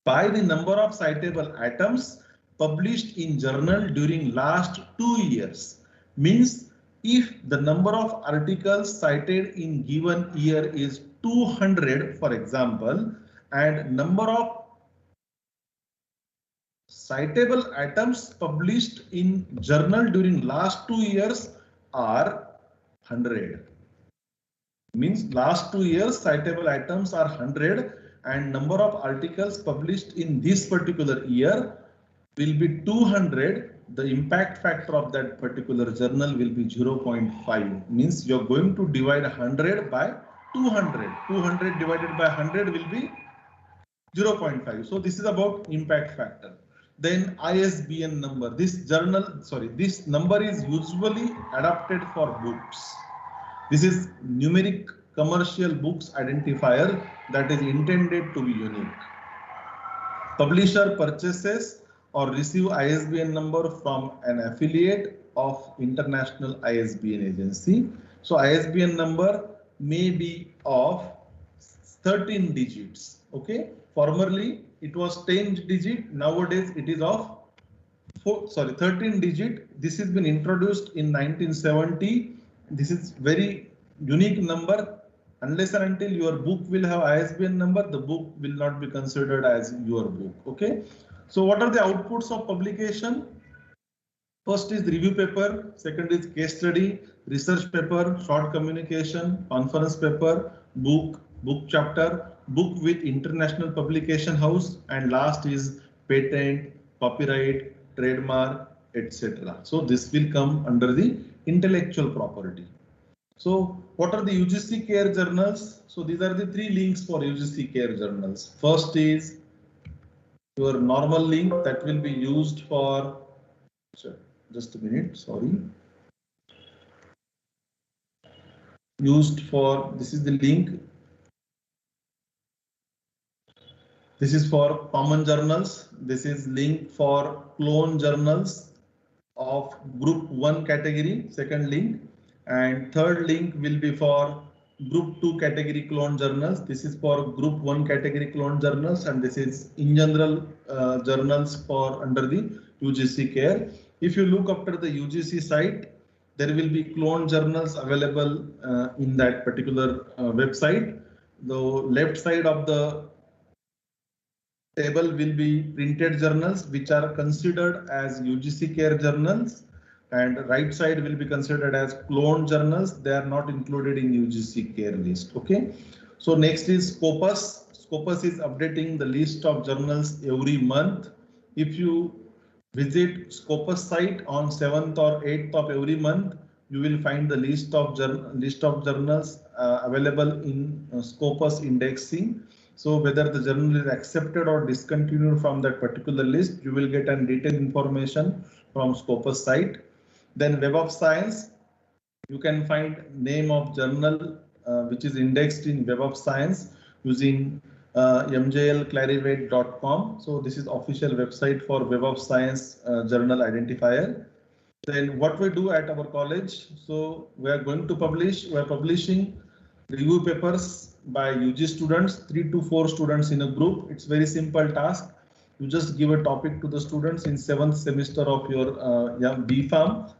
[SPEAKER 1] By the number of citable items published in journal during last 2 years. Means if the number of articles cited in given year is 200, for example, and number of citable items published in journal during last 2 years are 100. Means last 2 years citable items are 100 and number of articles published in this particular year will be 200. The impact factor of that particular journal will be 0.5. Means you're going to divide 100 by 200. 200 divided by 100 will be 0.5. So this is about impact factor. Then ISBN number. This number is usually adapted for books. This is numeric commercial books identifier that is intended to be unique. Publisher purchases or receive ISBN number from an affiliate of international ISBN agency. So ISBN number may be of 13 digits. Okay. Formerly it was 10 digit. Nowadays it is of 13 digit. This has been introduced in 1970. This is very unique number. Unless and until your book will have ISBN number, the book will not be considered as your book. Okay. So what are the outputs of publication? First is review paper, second is case study, research paper, short communication, conference paper, book chapter, book with international publication house, and last is patent, copyright, trademark, etc. So this will come under the intellectual property. So what are the UGC care journals? So these are the three links for UGC care journals. First is your normal link that will be used for, just a minute, sorry. Used for, this is the link. This is for common journals. This is link for clone journals of group 1 category, second link. And third link will be for group 2 category clone journals. This is for group 1 category clone journals, and this is in general journals for under the UGC care. If you look after the UGC site, there will be clone journals available in that particular website. The left side of the table will be printed journals which are considered as UGC care journals, and right side will be considered as clone journals. They are not included in UGC care list. Okay. So next is Scopus. Scopus is updating the list of journals every month. If you visit Scopus site on 7th or 8th of every month, you will find the list of journals available in Scopus indexing. So whether the journal is accepted or discontinued from that particular list, you will get an detailed information from Scopus site. Then Web of Science, you can find name of journal which is indexed in Web of Science using mjlclarivate.com. So this is official website for Web of Science journal identifier. Then what we do at our college, so we are going to publish, we are publishing review papers by UG students, 3 to 4 students in a group. It's very simple task. You just give a topic to the students in 7th semester of your B.Pharm.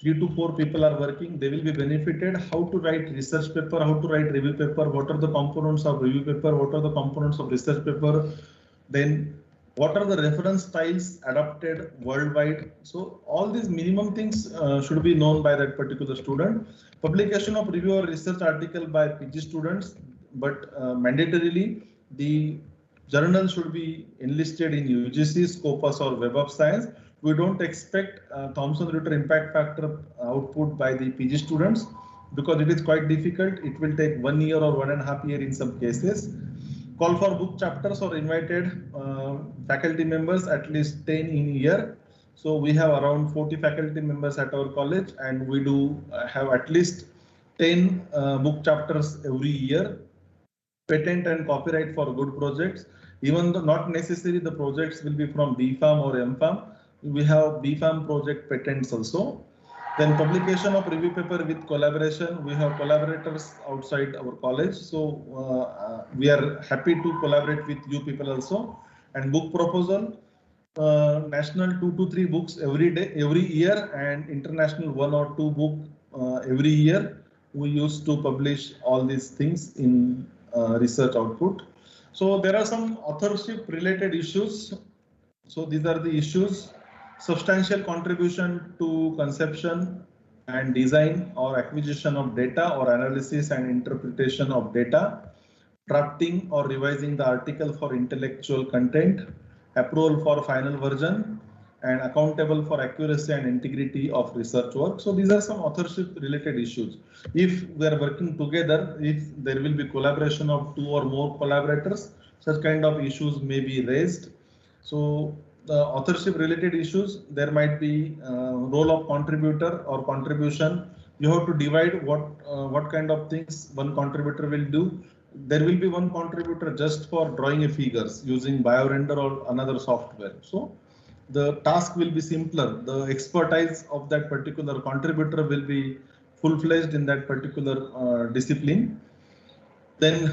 [SPEAKER 1] 3 to 4 people are working. They will be benefited how to write research paper, how to write review paper, what are the components of review paper, what are the components of research paper, then what are the reference styles adopted worldwide. So all these minimum things should be known by that particular student. Publication of review or research article by PG students, but mandatorily the journal should be enlisted in UGC, Scopus or Web of Science. We don't expect Thomson-Reuters impact factor output by the PG students because it is quite difficult. It will take 1 year or 1.5 years in some cases. Call for book chapters or invited faculty members, at least 10 in a year. So we have around 40 faculty members at our college, and we do have at least 10 book chapters every year. Patent and copyright for good projects, even though not necessarily the projects will be from B.Pharm or M.Pharm. We have B.Pharm project patents also. Then publication of review paper with collaboration. We have collaborators outside our college, so we are happy to collaborate with you people also. And book proposal, national 2 to 3 books every year, and international 1 or 2 book every year. We used to publish all these things in research output. So there are some authorship related issues. So these are the issues: substantial contribution to conception and design or acquisition of data or analysis and interpretation of data, drafting or revising the article for intellectual content, approval for final version, and accountable for accuracy and integrity of research work. So these are some authorship related issues. If we are working together, if there will be collaboration of 2 or more collaborators, such kind of issues may be raised. So the authorship related issues, there might be role of contributor or contribution. You have to divide what kind of things one contributor will do. There will be one contributor just for drawing a figures using BioRender or another software. So the task will be simpler. The expertise of that particular contributor will be full-fledged in that particular discipline. Then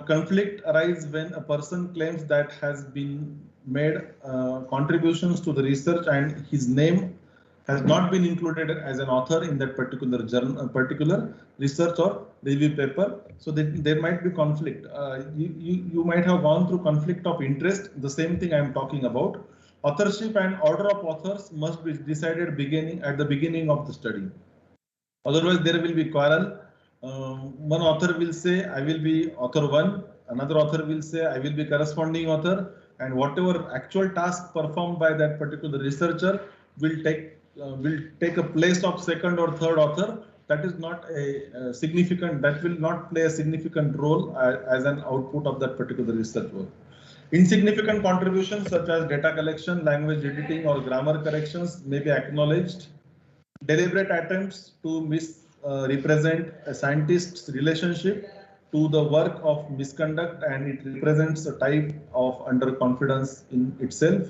[SPEAKER 1] conflict arises when a person claims that has been made contributions to the research and his name has not been included as an author in that particular journal, particular research or review paper. So there might be conflict. You might have gone through conflict of interest. The same thing I am talking about. Authorship and order of authors must be decided at the beginning of the study. Otherwise, there will be quarrel. One author will say, I will be author 1. Another author will say, I will be corresponding author. And whatever actual task performed by that particular researcher will take a place of second or third author. That is not a significant, that will not play a significant role as an output of that particular research work. Insignificant contributions such as data collection, language editing, or grammar corrections may be acknowledged. Deliberate attempts to misrepresent a scientist's relationship to the work of misconduct, and it represents a type of underconfidence in itself.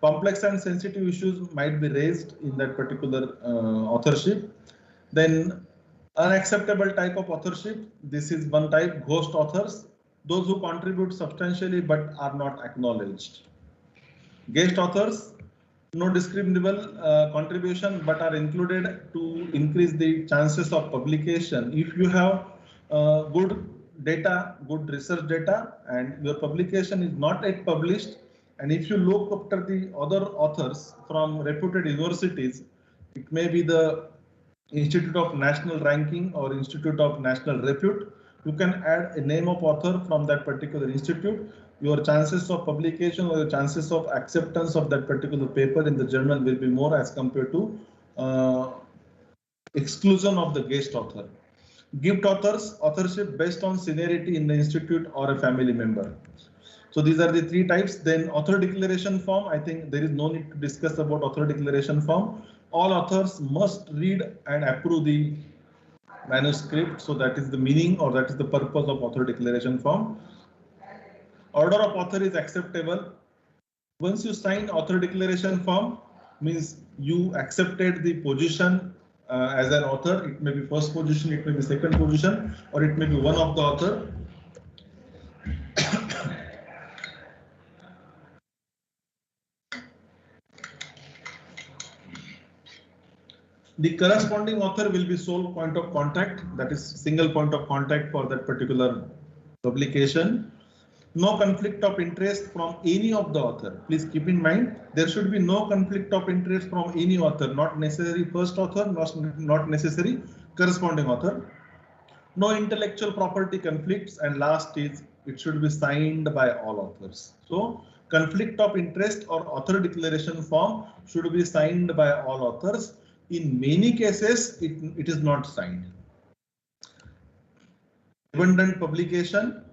[SPEAKER 1] Complex and sensitive issues might be raised in that particular authorship. Then unacceptable type of authorship. This is one type, ghost authors, those who contribute substantially but are not acknowledged. Guest authors, no discriminable contribution but are included to increase the chances of publication. If you have good data, good research data, and your publication is not yet published, and if you look after the other authors from reputed universities, it may be the Institute of National Ranking or Institute of National Repute, you can add a name of author from that particular institute. Your chances of publication or your chances of acceptance of that particular paper in the journal will be more as compared to exclusion of the guest author. Gift authors, authorship based on seniority in the institute or a family member. So these are the three types. Then author declaration form, I think there is no need to discuss about author declaration form. All authors must read and approve the manuscript. So that is the meaning, or that is the purpose of author declaration form. Order of author is acceptable. Once you sign author declaration form, means you accepted the position as an author. It may be first position, it may be second position, or it may be one of the author. The corresponding author will be sole point of contact, that is single point of contact for that particular publication. No conflict of interest from any of the author. Please keep in mind, there should be no conflict of interest from any author, not necessary first author, not necessary corresponding author. No intellectual property conflicts, and last is it should be signed by all authors. So conflict of interest or author declaration form should be signed by all authors. In many cases, it is not signed. Redundant publication.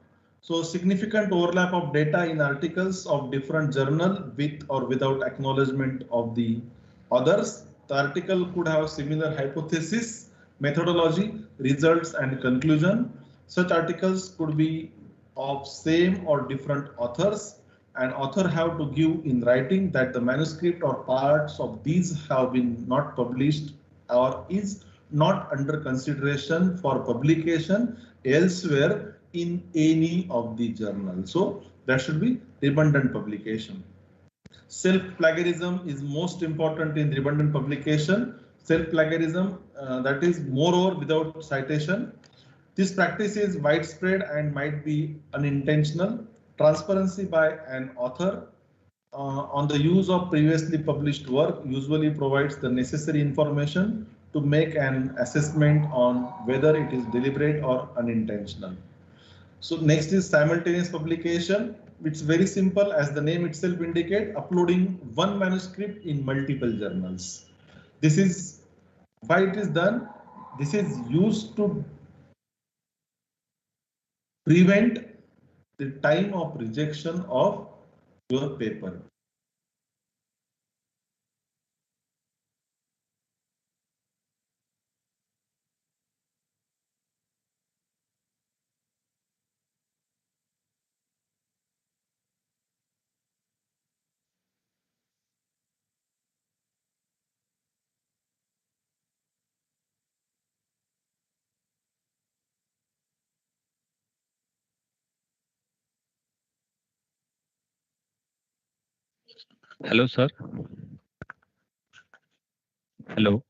[SPEAKER 1] So significant overlap of data in articles of different journal with or without acknowledgement of the others. The article could have similar hypothesis, methodology, results, and conclusion. Such articles could be of same or different authors, and author have to give in writing that the manuscript or parts of these have been not published or is not under consideration for publication elsewhere in any of the journals. So that should be redundant publication. Self-plagiarism is most important in redundant publication. Self-plagiarism, that is moreover without citation. This practice is widespread and might be unintentional. Transparency by an author on the use of previously published work usually provides the necessary information to make an assessment on whether it is deliberate or unintentional. So next is simultaneous publication. It's very simple, as the name itself indicates, uploading one manuscript in multiple journals. This is why it is done. This is used to prevent the time of rejection of your paper.
[SPEAKER 4] Hello, sir. Hello.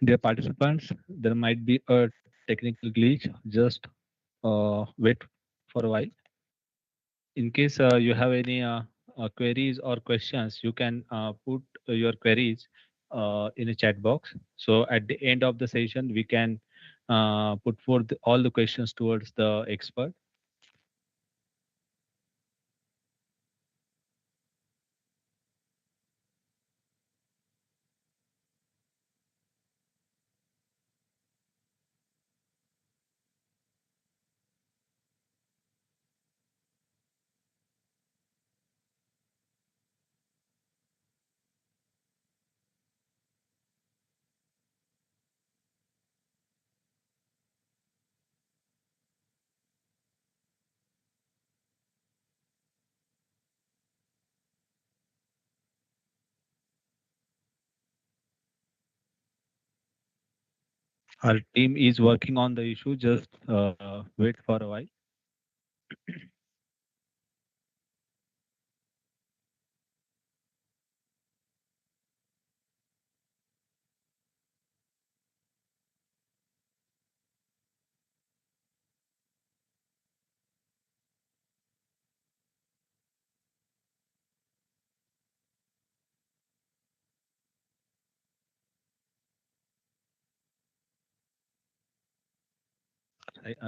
[SPEAKER 4] Dear participants, there might be a technical glitch. Just wait for a while. In case you have any queries or questions, you can put your queries in a chat box. So at the end of the session, we can put forth all the questions towards the expert. Our team is working on the issue. Just wait for a while.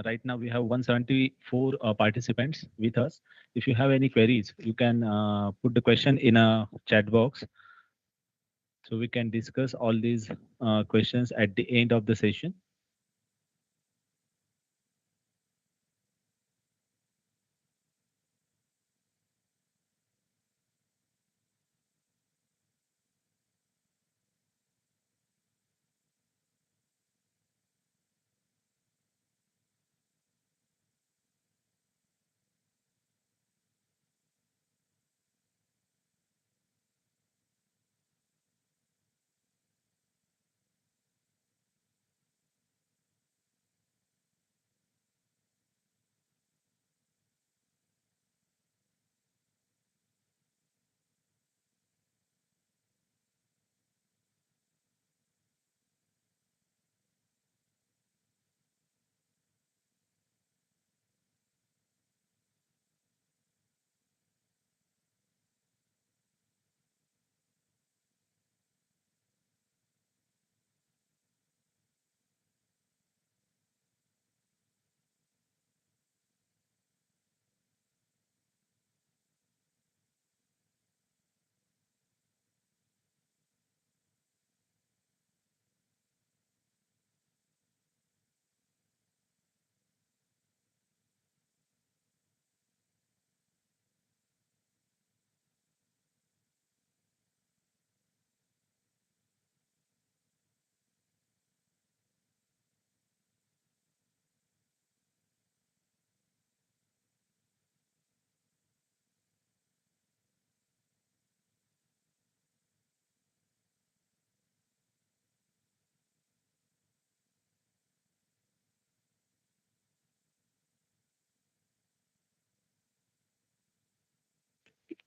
[SPEAKER 4] Right now, we have 174 participants with us. If you have any queries, you can put the question in a chat box. So we can discuss all these questions at the end of the session.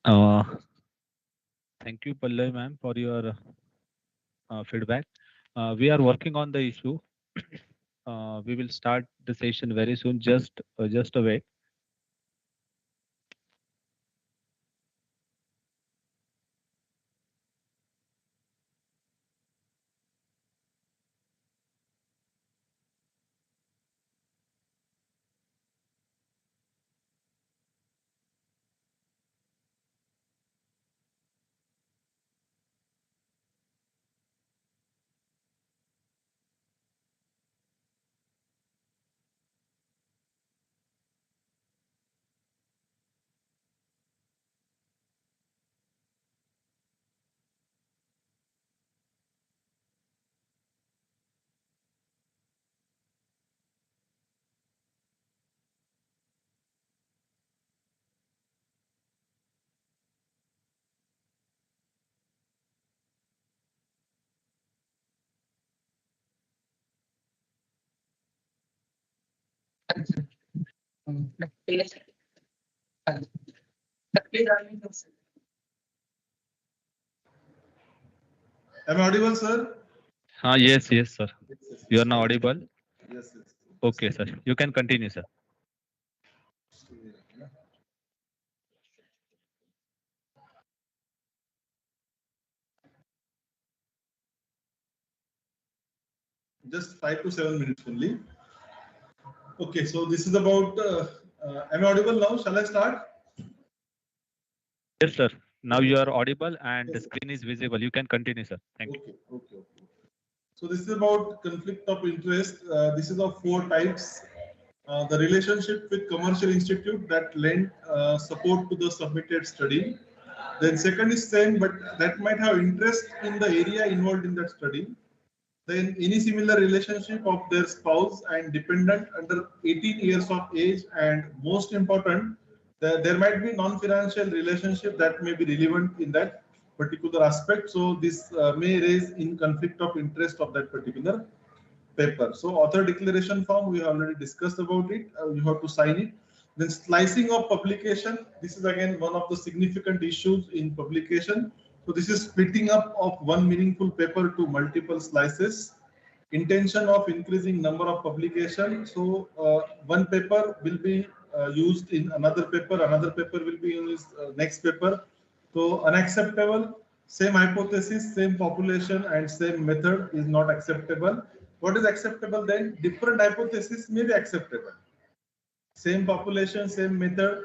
[SPEAKER 4] Uh, Thank you, Pallavi ma'am, for your feedback. We are working on the issue. We will start the session very soon. Just a wait.
[SPEAKER 1] Am I audible, sir?
[SPEAKER 4] Yes, yes, sir.
[SPEAKER 1] Yes, yes,
[SPEAKER 4] You
[SPEAKER 1] yes.
[SPEAKER 4] are now audible.
[SPEAKER 1] Yes, yes.
[SPEAKER 4] Okay, sir. You can continue, sir.
[SPEAKER 1] Just 5 to 7 minutes only. Okay, so this is about. Am I audible now? Shall I start?
[SPEAKER 4] Yes, sir. Now
[SPEAKER 1] Okay.
[SPEAKER 4] you are audible and the
[SPEAKER 1] Yes.
[SPEAKER 4] screen is visible. You can continue, sir. Thank you.
[SPEAKER 1] Okay. Okay. Okay. So this is about conflict of interest. This is of four types. The relationship with commercial institute that lend support to the submitted study. Then second is same, but that might have interest in the area involved in that study. Then any similar relationship of their spouse and dependent under 18 years of age, and most important, there might be non-financial relationship that may be relevant in that particular aspect. So this may raise in conflict of interest of that particular paper. So author declaration form, we already discussed about it. You have to sign it. Then slicing of publication. This is again one of the significant issues in publication. So this is splitting up of one meaningful paper to multiple slices. Intention of increasing number of publication. So one paper will be used in another paper will be used next paper. So unacceptable. Same hypothesis, same population, and same method is not acceptable. What is acceptable then? Different hypothesis may be acceptable. Same population, same method.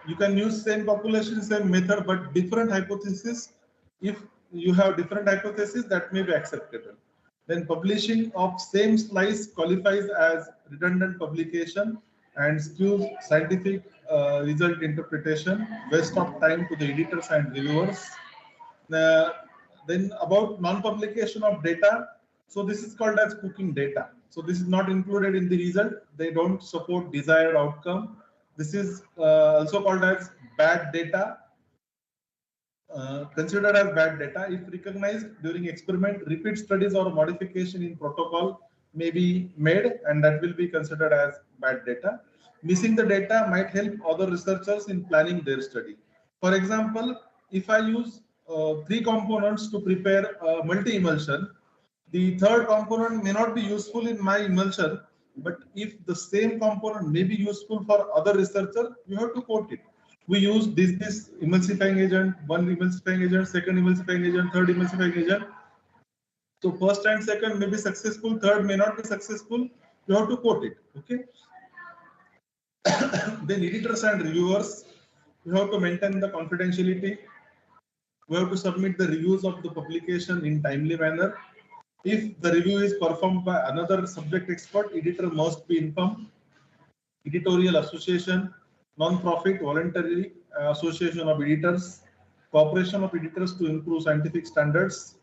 [SPEAKER 1] You can use same population, same method, but different hypothesis. If you have different hypothesis, that may be acceptable. Then publishing of same slice qualifies as redundant publication and skews scientific result interpretation, waste of time to the editors and reviewers. Uh, then about non-publication of data. So this is called as cooking data. So this is not included in the result. They don't support desired outcome. This is also called as bad data. Considered as bad data if recognized during experiment, repeat studies or modification in protocol may be made, and that will be considered as bad data. Missing the data might help other researchers in planning their study. For example, if I use three components to prepare multi-emulsion, the third component may not be useful in my emulsion, but if the same component may be useful for other researcher, you have to quote it. We use this emulsifying agent, one emulsifying agent, second emulsifying agent, third emulsifying agent. So first and second may be successful, third may not be successful. You have to quote it. Okay. Then editors and reviewers, you have to maintain the confidentiality. We have to submit the reviews of the publication in timely manner. If the review is performed by another subject expert, editor must be informed. Editorial association, non-profit voluntary association of editors, cooperation of editors to improve scientific standards.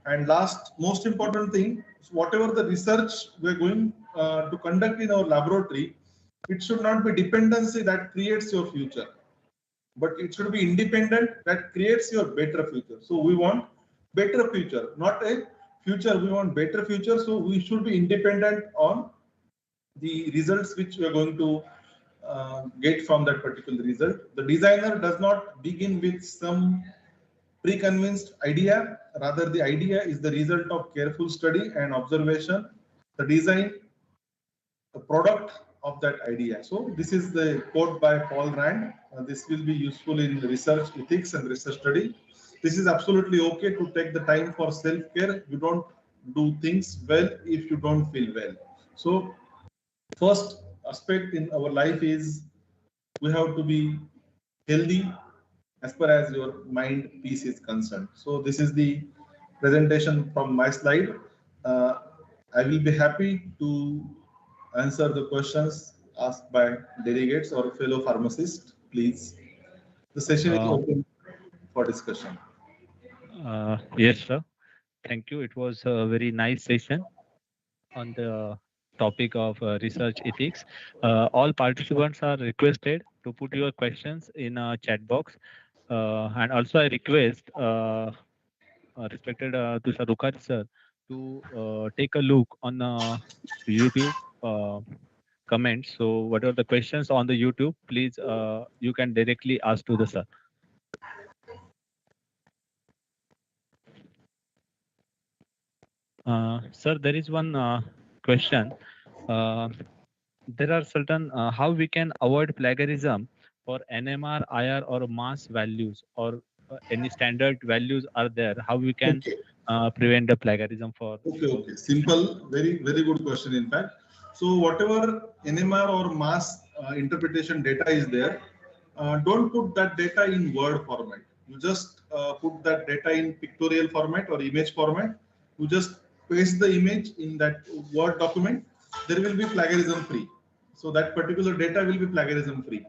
[SPEAKER 1] And last, most important thing, whatever the research we're going to conduct in our laboratory, it should not be dependency that creates your future, but it should be independent that creates your better future. So we want better future, not a future. We want better future. So we should be independent on the results which we are going to get from that particular result. The designer does not begin with some pre-convinced idea. Rather, the idea is the result of careful study and observation. The design, the product of that idea. So this is the quote by Paul Rand. This will be useful in research ethics and research study. This is absolutely okay to take the time for self-care. You don't do things well if you don't feel well. So first aspect in our life is we have to be healthy as far as your mind peace is concerned. So this is the presentation from my slide. Uh, I will be happy to answer the questions asked by delegates or fellow pharmacists, please. The session is open for discussion.
[SPEAKER 4] Yes, sir. Thank you. It was a very nice session on the topic of research ethics. All participants are requested to put your questions in a chat box. And also I request respected Tushar Rukhari sir to take a look on YouTube comments. So whatever the questions on the YouTube, please you can directly ask to the sir. Sir, there is one question. Uh, there are certain how we can avoid plagiarism for NMR, IR, or mass values, or any standard values are there. How we can
[SPEAKER 1] Okay.
[SPEAKER 4] prevent the plagiarism for
[SPEAKER 1] Okay,
[SPEAKER 4] those?
[SPEAKER 1] okay. Simple, very good question, in fact. So whatever NMR or mass interpretation data is there, don't put that data in Word format. You just put that data in pictorial format or image format. You just paste the image in that Word document. There will be plagiarism free. So that particular data will be plagiarism free.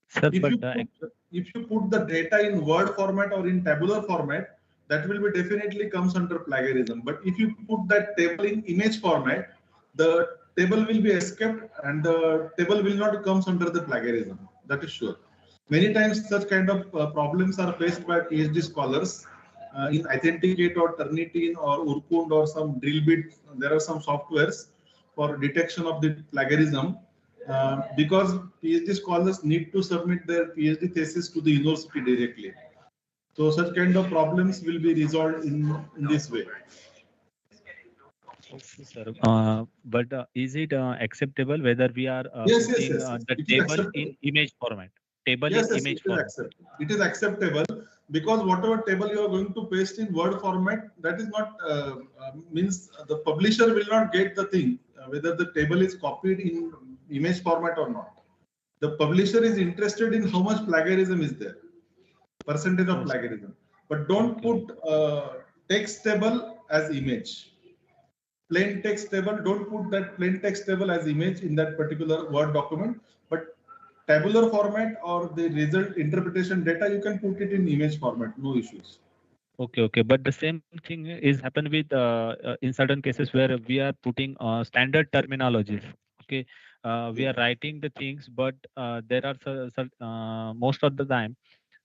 [SPEAKER 4] Sir,
[SPEAKER 1] If
[SPEAKER 4] but
[SPEAKER 1] you put, if you put the data in Word format or in tabular format, that will be definitely comes under plagiarism. But if you put that table in image format, the table will be escaped and the table will not comes under the plagiarism. That is sure. Many times such kind of problems are faced by PhD scholars in Authenticate or Turnitin or Urkund or some Drillbit. There are some softwares for detection of the plagiarism because PhD scholars need to submit their PhD thesis to the university directly. So such kind of problems will be resolved in this way.
[SPEAKER 4] okay, sir. But is it acceptable whether we are
[SPEAKER 1] Yes, yes,
[SPEAKER 4] putting
[SPEAKER 1] yes, yes.
[SPEAKER 4] the
[SPEAKER 1] It is
[SPEAKER 4] table in
[SPEAKER 1] acceptable.
[SPEAKER 4] image format? Table in
[SPEAKER 1] Yes, yes,
[SPEAKER 4] image
[SPEAKER 1] it is
[SPEAKER 4] format.
[SPEAKER 1] acceptable. It is acceptable because whatever table you are going to paste in Word format, that is not means the publisher will not get the thing whether the table is copied in image format or not. The publisher is interested in how much plagiarism is there, percentage of
[SPEAKER 4] Yes.
[SPEAKER 1] plagiarism, but don't
[SPEAKER 4] Okay.
[SPEAKER 1] put text table as image. Plain text table, don't put that plain text table as image in that particular Word document, but tabular format or the result interpretation data, you can put it in image format, no issues.
[SPEAKER 4] Okay, okay. But the same thing is happen with in certain cases where we are putting standard terminologies. Okay, we are writing the things, but there are most of the time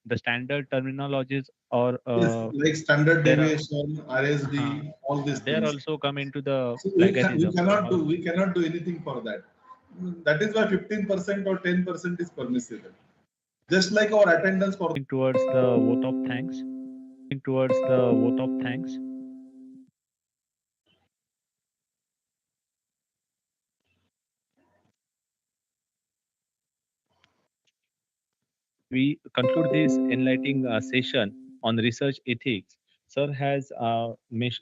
[SPEAKER 4] the standard terminologies or
[SPEAKER 1] Yes, like standard
[SPEAKER 4] there are
[SPEAKER 1] deviation, RSD, all these
[SPEAKER 4] they are
[SPEAKER 1] things.
[SPEAKER 4] also come into the
[SPEAKER 1] So we
[SPEAKER 4] plagiarism. So
[SPEAKER 1] cannot
[SPEAKER 4] how
[SPEAKER 1] do anything for that. That is why 15% or 10% is permissible. Just like our attendance for
[SPEAKER 4] towards the vote of thanks, towards the vote of thanks. We conclude this enlightening session on research ethics. Sir has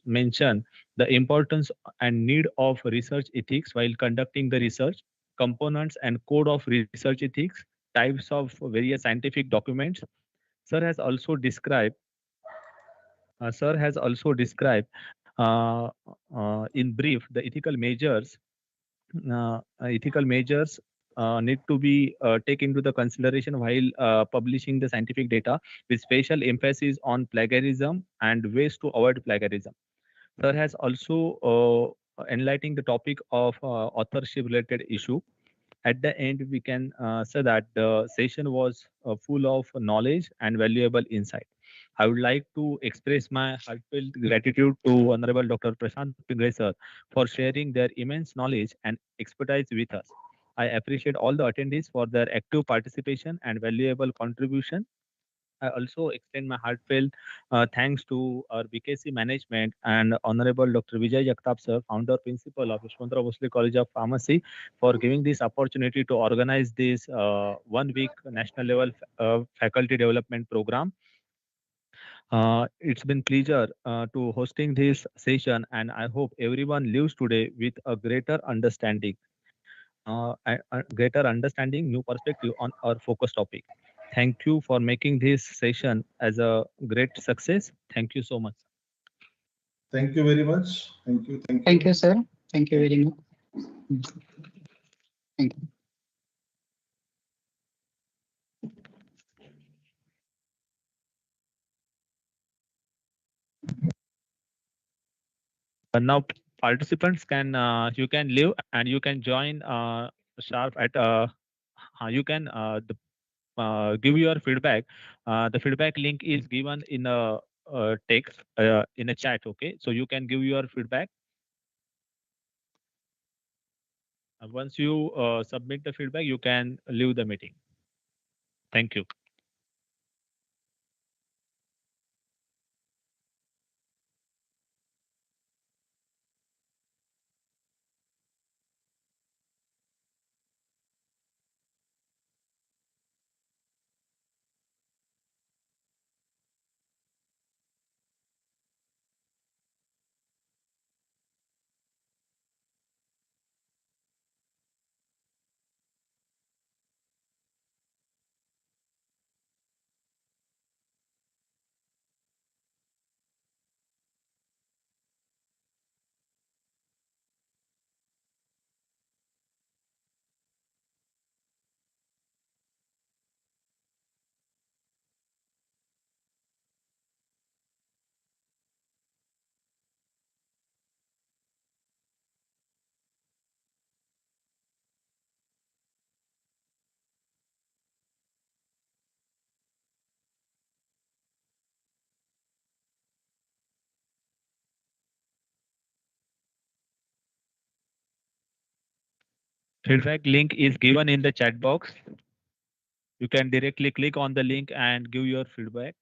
[SPEAKER 4] mentioned the importance and need of research ethics while conducting the research, components and code of research ethics, types of various scientific documents. Sir has also described. Sir has also described in brief the ethical measures need to be taken into the consideration while publishing the scientific data with special emphasis on plagiarism and ways to avoid plagiarism. Sir has also enlightening the topic of authorship related issue. At the end, we can say that the session was full of knowledge and valuable insight. I would like to express my heartfelt gratitude to Honorable Dr. Prashant Pingre sir for sharing their immense knowledge and expertise with us. I appreciate all the attendees for their active participation and valuable contribution. I also extend my heartfelt thanks to our BKC management and Honorable Dr. Vijay Jagtap sir, founder principal of Yashwantrao Bhosle College of Pharmacy, for giving this opportunity to organize this 1 week national level faculty development program. It's been pleasure to hosting this session, and I hope everyone lives today with a greater understanding, new perspective on our focus topic. Thank you for making this session as a great success. Thank you so much.
[SPEAKER 1] thank you very much. Thank you.
[SPEAKER 2] Thank you, sir. Thank you very much. Thank you.
[SPEAKER 4] Now participants can you can leave and you can join sharp at you can give your feedback. The feedback link is given in a text in a chat. Okay, so you can give your feedback. Once you submit the feedback, you can leave the meeting. Thank you. Feedback link is given in the chat box. You can directly click on the link and give your feedback.